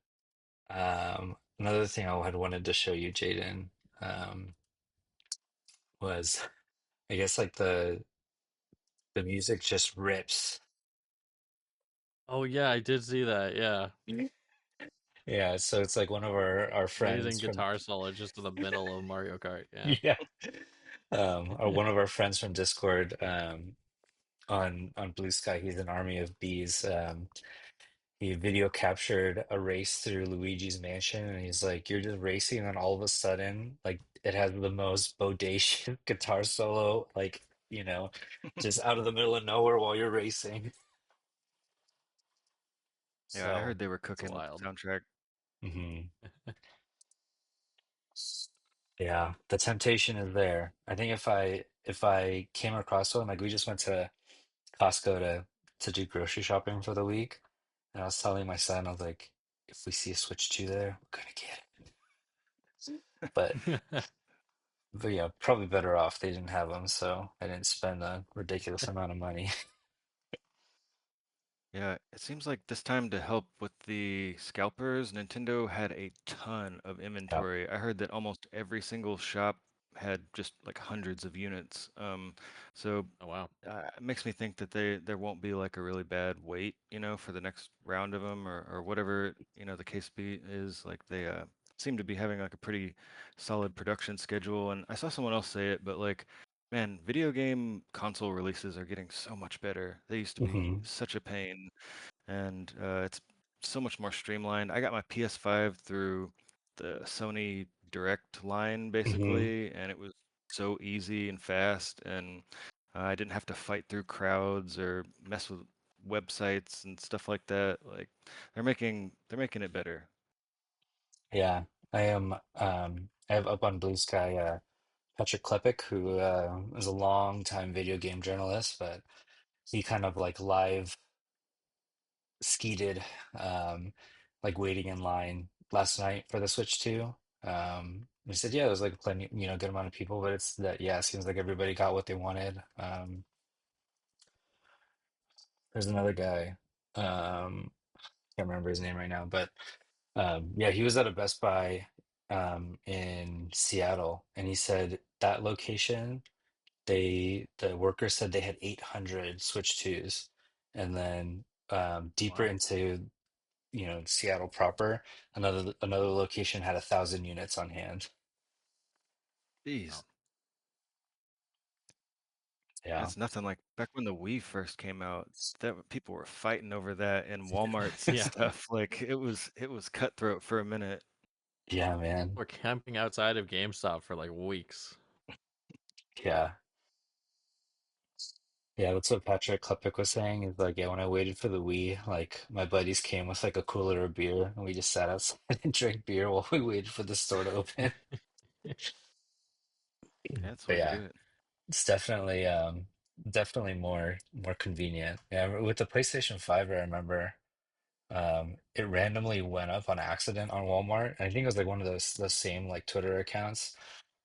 another thing I had wanted to show you, Jaden, um, was I guess like the music just rips. Oh yeah, I did see that. Yeah, Yeah, so it's like one of our friends amazing from guitar solo just in the middle of Mario Kart. Yeah. yeah, or one of our friends from Discord on Blue Sky. He's an army of bees. He video captured a race through Luigi's mansion, and he's like, "You're just racing, and then all of a sudden, like, it has the most bodacious guitar solo, like, just out of the middle of nowhere while you're racing." Yeah, I So, heard they were It's cooking with the wild. soundtrack. mhm. Yeah, the temptation is there. I think if I came across one, like, we just went to Costco to do grocery shopping for the week, and I was telling my son, I was like, if we see a Switch 2 there, we're gonna get it. But yeah, probably better off they didn't have them, so I didn't spend a ridiculous amount of money. Yeah, it seems like this time to help with the scalpers, Nintendo had a ton of Yeah. inventory. I heard that almost every single shop had just like hundreds of units. So Oh wow. it makes me think that there won't be like a really bad wait, for the next round of them or whatever, the case is. Like they seem to be having like a pretty solid production schedule. And I saw someone else say it, but like, man, video game console releases are getting so much better. They used to be Hmm. such a pain, and it's so much more streamlined. I got my PS5 through the Sony Direct line Hmm. basically, and it was so easy and fast, and I didn't have to fight through crowds or mess with websites and stuff like that. Like they're making it better. Yeah. I have up on Blue Sky Patrick Klepek, who is a long time video game journalist, but he kind of like live skeeted like waiting in line last night for the Switch 2. He said, yeah, it was like plenty, good amount of people, but it's that, yeah, it seems like everybody got what they wanted. There's another guy. Can't remember his name right now, but Yeah, he was at a Best Buy in Seattle, and he said that location, the workers said they had 800 Switch 2s, and then deeper Wow. into Seattle proper, another location had 1,000 units on hand. Jeez, Wow. Yeah, that's nothing like back when the Wii first came out. That people were fighting over that in Walmarts and Yeah. stuff. Like it was cutthroat for a minute. yeah, man. We're camping outside of GameStop for like weeks. Yeah. Yeah, that's what Patrick Klepek was saying. Is like, yeah, when I waited for the Wii, like my buddies came with like a cooler of beer, and we just sat outside and drank beer while we waited for the store to open. Yeah, that's the But way to yeah, do it. it's definitely more convenient. Yeah, with the PlayStation 5, I remember it randomly went up on accident on Walmart. And I think it was like one of those same like Twitter accounts.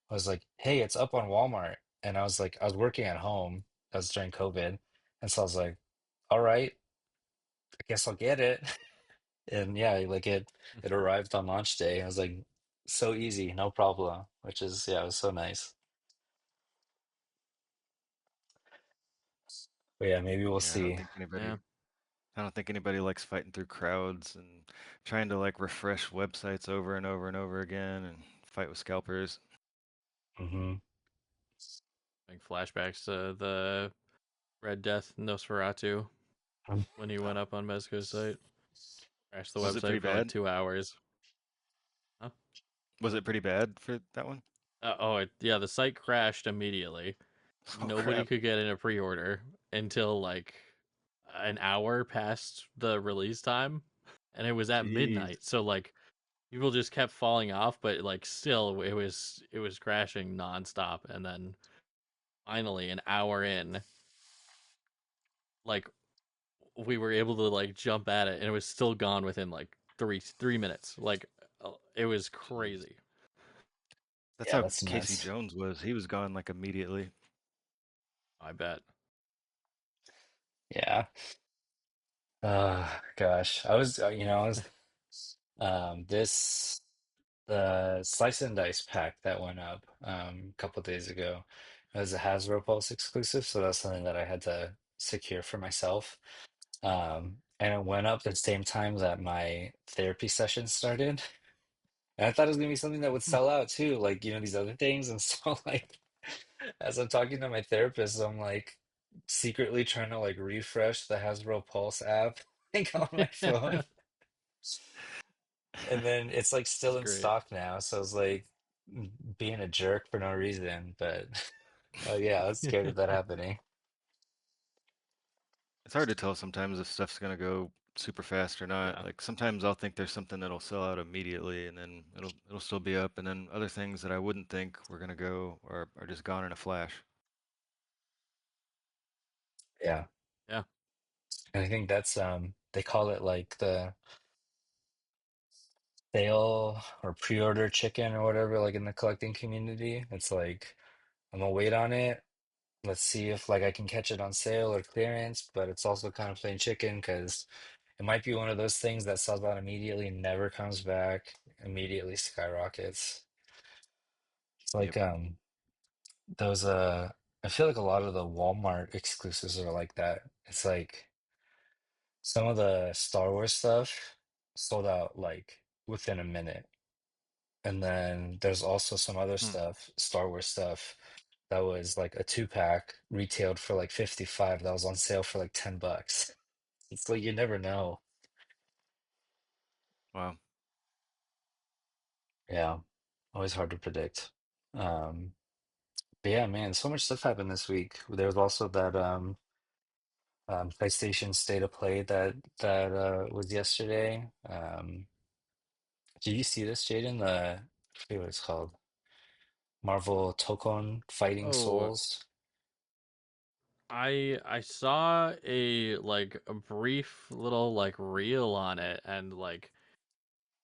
I was like, hey, it's up on Walmart. And I was like, I was working at home. That was during COVID. And so I was like, all right, I guess I'll get it. And yeah, like it arrived on launch day. I was like, so easy, no problem. Which is yeah, it was so nice. But yeah, maybe we'll Yeah, I don't see. think anybody Yeah. I don't think anybody likes fighting through crowds and trying to like refresh websites over and over and over again and fight with scalpers. Hmm. Like flashbacks to the Red Death Nosferatu when he went up on Mezco's site. Crashed the Was it pretty website for like bad? 2 hours. Huh? Was it pretty bad for that one? Yeah, the site crashed immediately. Oh Nobody crap. could get in a pre-order until like an hour past the release time, and it was at Jeez. midnight. So like people just kept falling off, but like still it was crashing nonstop. And then finally, an hour in, like we were able to like jump at it, and it was still gone within like three minutes. Like it was Jeez. crazy. That's Yeah, how that's Casey nuts. Jones was. He was gone like immediately. I bet. Yeah. Gosh, I was this the Slice and Dice pack that went up a couple days ago. It was a Hasbro Pulse exclusive, so that's something that I had to secure for myself. And it went up at the same time that my therapy session started. And I thought it was gonna be something that would Hmm. sell out too, like these other things. And so like as I'm talking to my therapist, I'm like secretly trying to like refresh the Hasbro Pulse app like on my phone. And then it's like It's still in great. stock now. So I was like being a jerk for no reason. But oh yeah, I was scared of that happening. It's hard to tell sometimes if stuff's gonna go super fast or not. Yeah. Like sometimes I'll think there's something that'll sell out immediately and then it'll still be up, and then other things that I wouldn't think were gonna go are just gone in a flash. Yeah. Yeah. And I think that's they call it like the sale or pre-order chicken or whatever, like in the collecting community. It's like I'm gonna wait on it. Let's see if like I can catch it on sale or clearance, but it's also kind of playing chicken because it might be one of those things that sells out immediately, never comes back, immediately skyrockets. It's like Yep. those I feel like a lot of the Walmart exclusives are like that. It's like some of the Star Wars stuff sold out like within a minute. And then there's also some other Hmm. stuff, Star Wars stuff, that was like a two-pack retailed for like 55 that was on sale for like $10. It's like you never know. Wow. Yeah. Always hard to predict. Um, but yeah, man, so much stuff happened this week. There was also that PlayStation State of Play that was yesterday. Did you see this, Jaden? I forget what it's called. Marvel Tokon Fighting Oh, Souls. I saw a like a brief little like reel on it, and like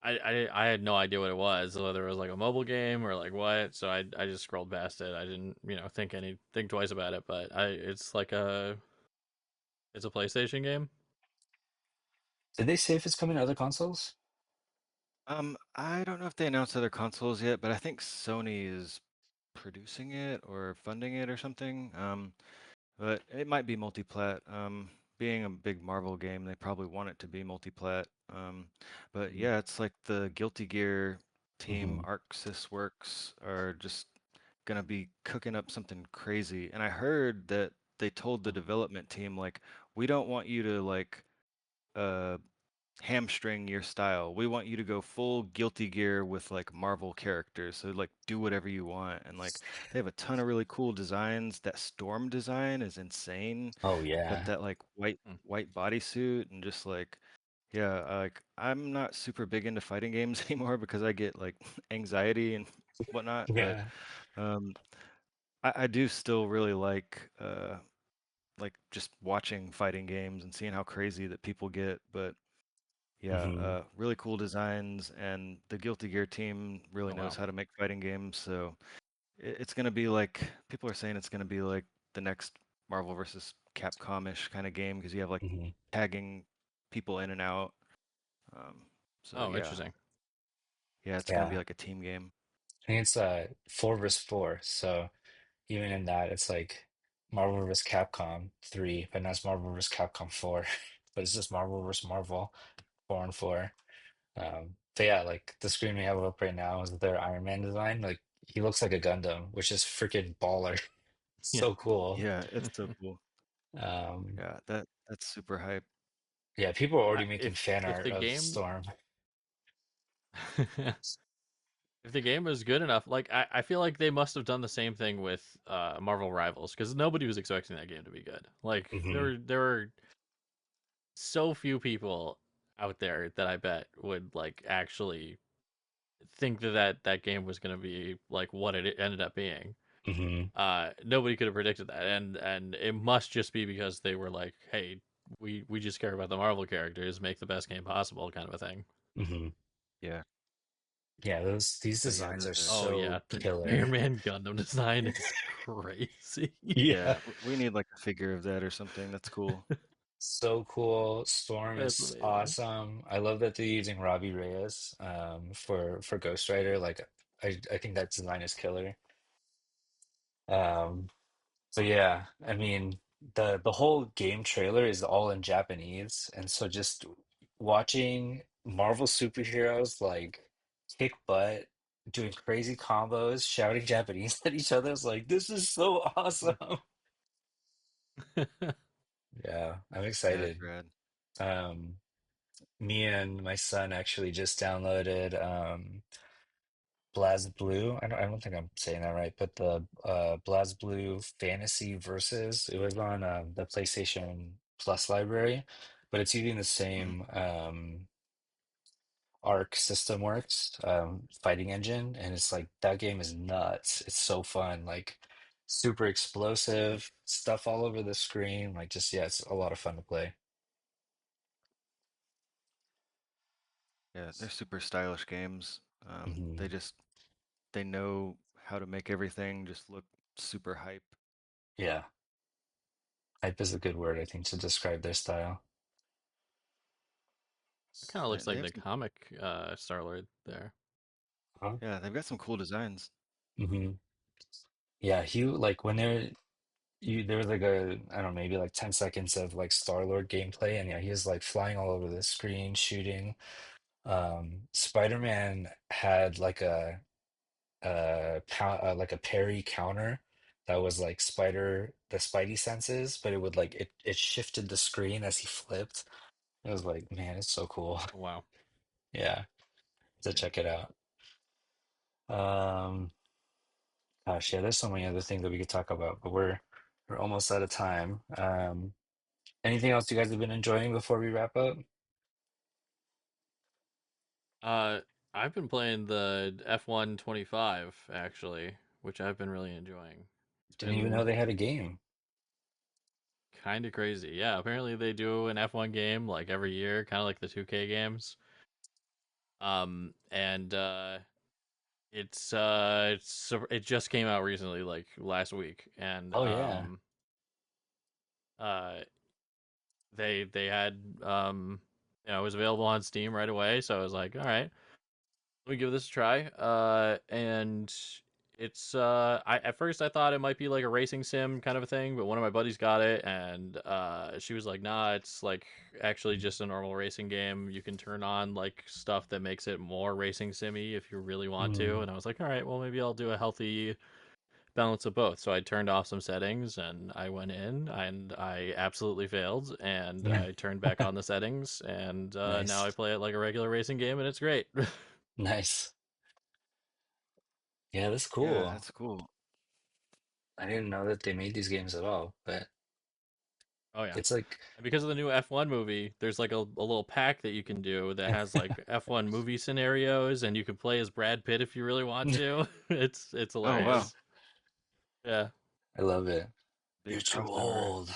I had no idea what it was, whether it was like a mobile game or like what. So I just scrolled past it. I didn't think twice about it. But it's a PlayStation game. Did they say if it's coming to other consoles? I don't know if they announced other consoles yet, but I think Sony is producing it or funding it or something. But it might be multiplat. Being a big Marvel game, they probably want it to be multiplat. But yeah, it's like the Guilty Gear team, Mm-hmm. Arxis Works, are just gonna be cooking up something crazy. And I heard that they told the development team, like, we don't want you to like uh hamstring your style. We want you to go full Guilty Gear with like Marvel characters. So like do whatever you want. And like they have a ton of really cool designs. That Storm design is insane. Oh Got yeah. that like Hmm. white bodysuit and just like yeah, like I'm not super big into fighting games anymore because I get like anxiety and whatnot. But Yeah. um I do still really like just watching fighting games and seeing how crazy that people get. But yeah, Mm-hmm. really cool designs, and the Guilty Gear team really Oh knows wow. how to make fighting games. So it's gonna be like people are saying it's gonna be like the next Marvel versus Capcom-ish kind of game because you have like Mm-hmm. tagging people in and out. Um, so Oh, yeah, interesting. yeah, it's gonna be Yeah. like a team game. I think it's 4 versus 4. So even in that, it's like Marvel vs. Capcom 3, but now it's Marvel vs. Capcom 4. But it's just Marvel vs. Marvel 4-4. But yeah, like the screen we have up right now is their Iron Man design. Like he looks like a Gundam, which is freaking baller. Yeah. So cool. Yeah, it's so cool. Um, Yeah, that's super hype. yeah, people are already making fan If art the of game Storm. if the game is good enough, like I feel like they must have done the same thing with Marvel Rivals because nobody was expecting that game to be good. Like Hmm. there were so few people out there that I bet would like actually think that game was going to be like what it ended up being. Hmm. Nobody could have predicted that, and it must just be because they were like, hey, we just care about the Marvel characters, make the best game possible, kind of a thing. Hmm. Yeah, Yeah, these but yeah, designs are Oh yeah, so the killer. Iron Man Gundam design is crazy. Yeah, yeah, we need like a figure of that or something. That's cool. so cool. Storm That's is amazing. awesome. I love that they're using Robbie Reyes for Ghost Rider. Like I think that design is killer. Um, so yeah, I mean the whole game trailer is all in Japanese, and so just watching Marvel superheroes like kick butt, doing crazy combos, shouting Japanese at each other is like this is so awesome. Yeah, I'm Yeah, it's excited. rad. Um, Me and my son actually just downloaded BlazBlue. I don't think I'm saying that right, but the BlazBlue Fantasy Versus. It was on the PlayStation Plus library, but it's using the Mhm. same Arc System Works fighting engine, and it's like that game is nuts. It's so fun, like super explosive stuff all over the screen. Like just yeah, it's a lot of fun to play. Yeah, they're super stylish games. Hmm. They know how to make everything just look super hype. Yeah, hype is a good word, I think, to describe their style. It kind of They, looks they like have the some, comic Star Lord there. Huh? yeah, they've got some cool designs. Hmm. Yeah, he like when there was like I don't know, maybe like 10 seconds of like Star-Lord gameplay, and yeah, he was like flying all over the screen shooting. Spider-Man had like like a parry counter that was like the Spidey senses, but it would like it shifted the screen as he flipped. It was like, man, it's so cool. Oh, wow. Yeah, to Yeah, check it out. Um, Gosh, yeah, there's so many other things that we could talk about, but we're almost out of time. Anything else you guys have been enjoying before we wrap up? Uh, I've been playing the F125 actually, which I've been really enjoying. It's Didn't even know been they had a game. kind of crazy. Yeah, apparently they do an F1 game like every year, kind of like the 2K games. And it just came out recently, like last week, and Oh yeah. uh they had it was available on Steam right away, so I was like, all right. let me give this a try. And it's I at first I thought it might be like a racing sim kind of a thing, but one of my buddies got it, and she was like, "Nah, it's like actually just a normal racing game. You can turn on like stuff that makes it more racing simmy if you really want to." Mm, And I was like, "All right, well maybe I'll do a healthy balance of both." So I turned off some settings and I went in and I absolutely failed, and I turned back on the settings, and now I nice, play it like a regular racing game, and it's great. nice. Yeah, that's Yeah, cool. that's cool. I didn't know that they made these games at all, but Oh yeah. it's like, And because of the new F1 movie, there's like a little pack that you can do that has like F1 movie scenarios, and you can play as Brad Pitt if you really want to. It's Oh wow, nice. hilarious. Yeah. I love it. You're big too crossover. old.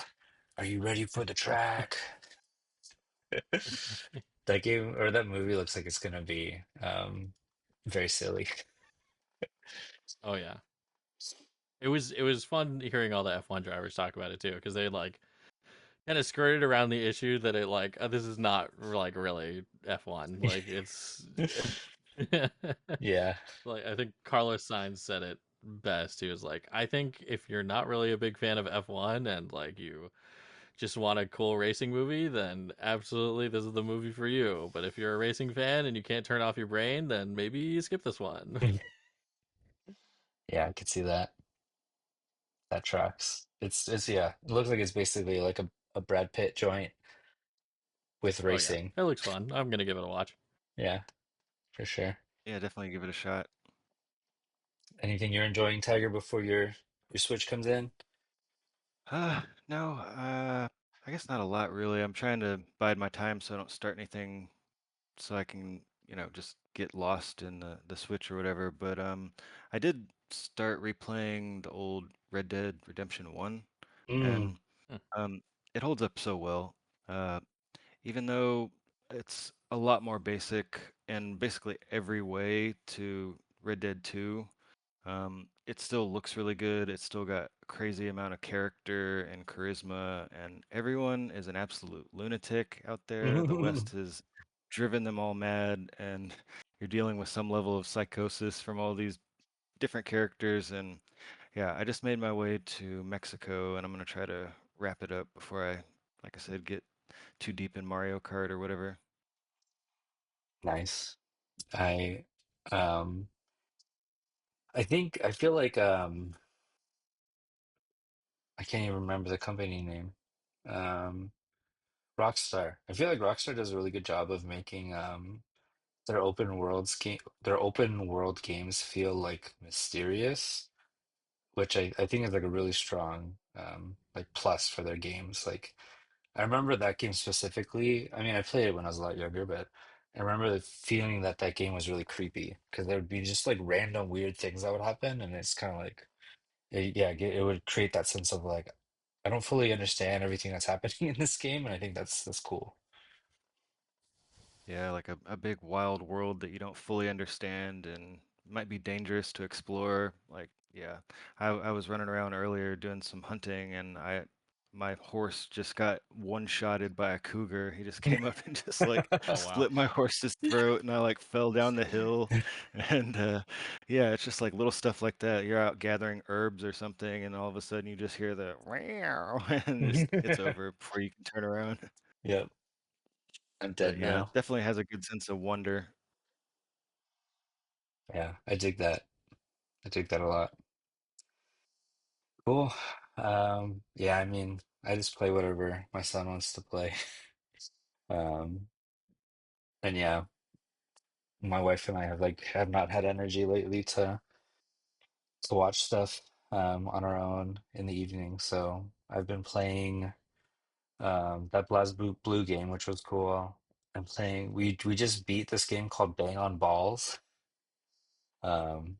Are you ready for the track? That game or that movie looks like it's gonna be very silly. Oh yeah. It was fun hearing all the F1 drivers talk about it too, because they like kind of skirted around the issue that it like this is not like really F1. Like it's Yeah. like I think Carlos Sainz said it best. He was like, I think if you're not really a big fan of F1 and like you just want a cool racing movie, then absolutely this is the movie for you. But if you're a racing fan and you can't turn off your brain, then maybe you skip this one. Yeah, I could see that. That tracks. It's yeah, it looks like it's basically like a Brad Pitt joint with Oh yeah, racing. it looks fun. I'm gonna give it a watch. Yeah, for sure. Yeah, definitely give it a shot. Anything you're enjoying, Tiger, before your Switch comes in? No, I guess not a lot really. I'm trying to bide my time so I don't start anything so I can, just get lost in the Switch or whatever. But I did start replaying the old Red Dead Redemption 1, Mm. and it holds up so well. Uh, Even though it's a lot more basic in basically every way to Red Dead 2, it still looks really good. It's still got a crazy amount of character and charisma, and everyone is an absolute lunatic out there. The West has driven them all mad, and you're dealing with some level of psychosis from all these different characters. And yeah, I just made my way to Mexico, and I'm gonna try to wrap it up before I, like I said, get too deep in Mario Kart or whatever. Nice. I um I feel like I can't even remember the company name. Um Rockstar. I feel like Rockstar does a really good job of making their open world games feel like mysterious, which I think is like a really strong like plus for their games. Like I remember that game specifically. I mean, I played it when I was a lot younger, but I remember the feeling that that game was really creepy because there would be just like random weird things that would happen, and it's kind of like yeah, it would create that sense of like I don't fully understand everything that's happening in this game, and I think that's cool. Yeah, like a big wild world that you don't fully understand and might be dangerous to explore. Like, yeah, I was running around earlier doing some hunting and my horse just got one-shotted by a cougar. He just came up and just like Oh wow. split my horse's throat and I like fell down the hill. And yeah, it's just like little stuff like that. You're out gathering herbs or something and all of a sudden you just hear the wow and it's over before you can turn around. Yep, I'm dead But yeah, now. definitely has a good sense of wonder. Yeah, I dig that. I dig that a lot. Cool. Yeah, I mean, I just play whatever my son wants to play. Um, and yeah, my wife and I have not had energy lately to watch stuff on our own in the evening. So I've been playing that Blue game, which was cool. I'm playing we just beat this game called Bang on Balls. Um,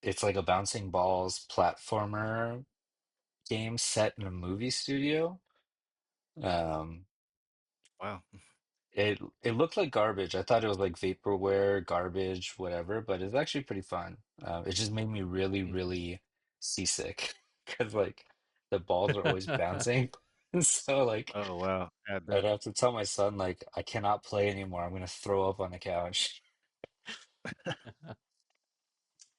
it's like a bouncing balls platformer game set in a movie studio. Um, Wow. it looked like garbage. I thought it was like vaporware, garbage, whatever, but it's actually pretty fun. It just made me really, Hmm. really seasick because like the balls are always bouncing. So like Oh wow. I I'd bet. have to tell my son like I cannot play anymore. I'm gonna throw up on the couch.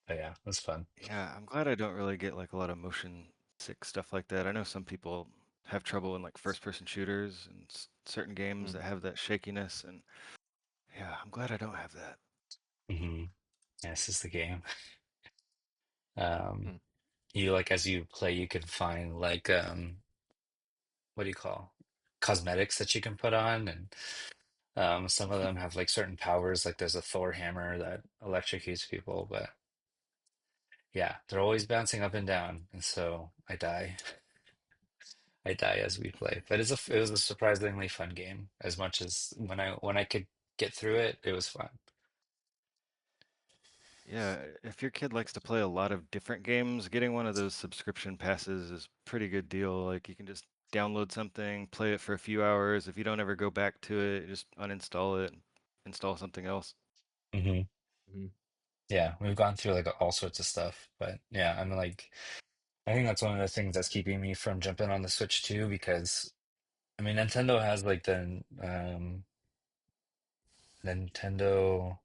But yeah, it was fun. Yeah, I'm glad I don't really get like a lot of motion sick stuff like that. I know some people have trouble in like first person shooters and certain games Mm, that have that shakiness, and yeah, I'm glad I don't have that. Hmm. Yeah, this is the game. Um, mm. you like as you play, you can find like what do you call cosmetics that you can put on, and some of them have like certain powers. Like there's a Thor hammer that electrocutes people, but yeah, they're always bouncing up and down, and so I die. I die as we play. But it was a surprisingly fun game. As much as when I could get through it, it was fun. Yeah, if your kid likes to play a lot of different games, getting one of those subscription passes is pretty good deal. Like you can just download something, play it for a few hours. If you don't ever go back to it, just uninstall it, and install something else. Hmm. Mhm. Yeah, we've gone through like all sorts of stuff, but yeah, I'm like, I think that's one of the things that's keeping me from jumping on the Switch too, because I mean, Nintendo has like the Nintendo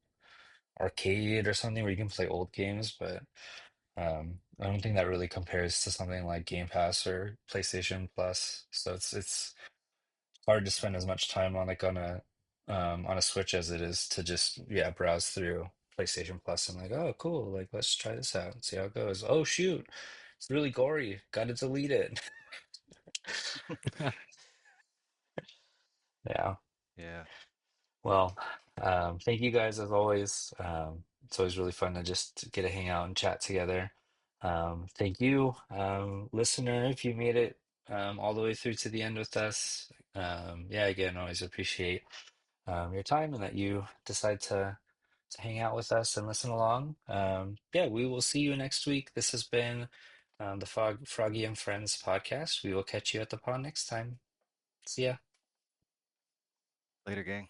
Arcade or something where you can play old games, but I don't think that really compares to something like Game Pass or PlayStation Plus. So it's hard to spend as much time on like on a Switch as it is to just browse through PlayStation Plus and like, oh cool, like let's try this out and see how it goes. Oh shoot, it's really gory, gotta delete it. Yeah. Yeah. Well, thank you guys as always. It's always really fun to just get to hang out and chat together. Thank you, listener, if you made it all the way through to the end with us. Yeah, again, always appreciate your time and that you decide to hang out with us and listen along. Yeah, we will see you next week. This has been the Froggy and Friends podcast. We will catch you at the pond next time. See ya. Later, gang.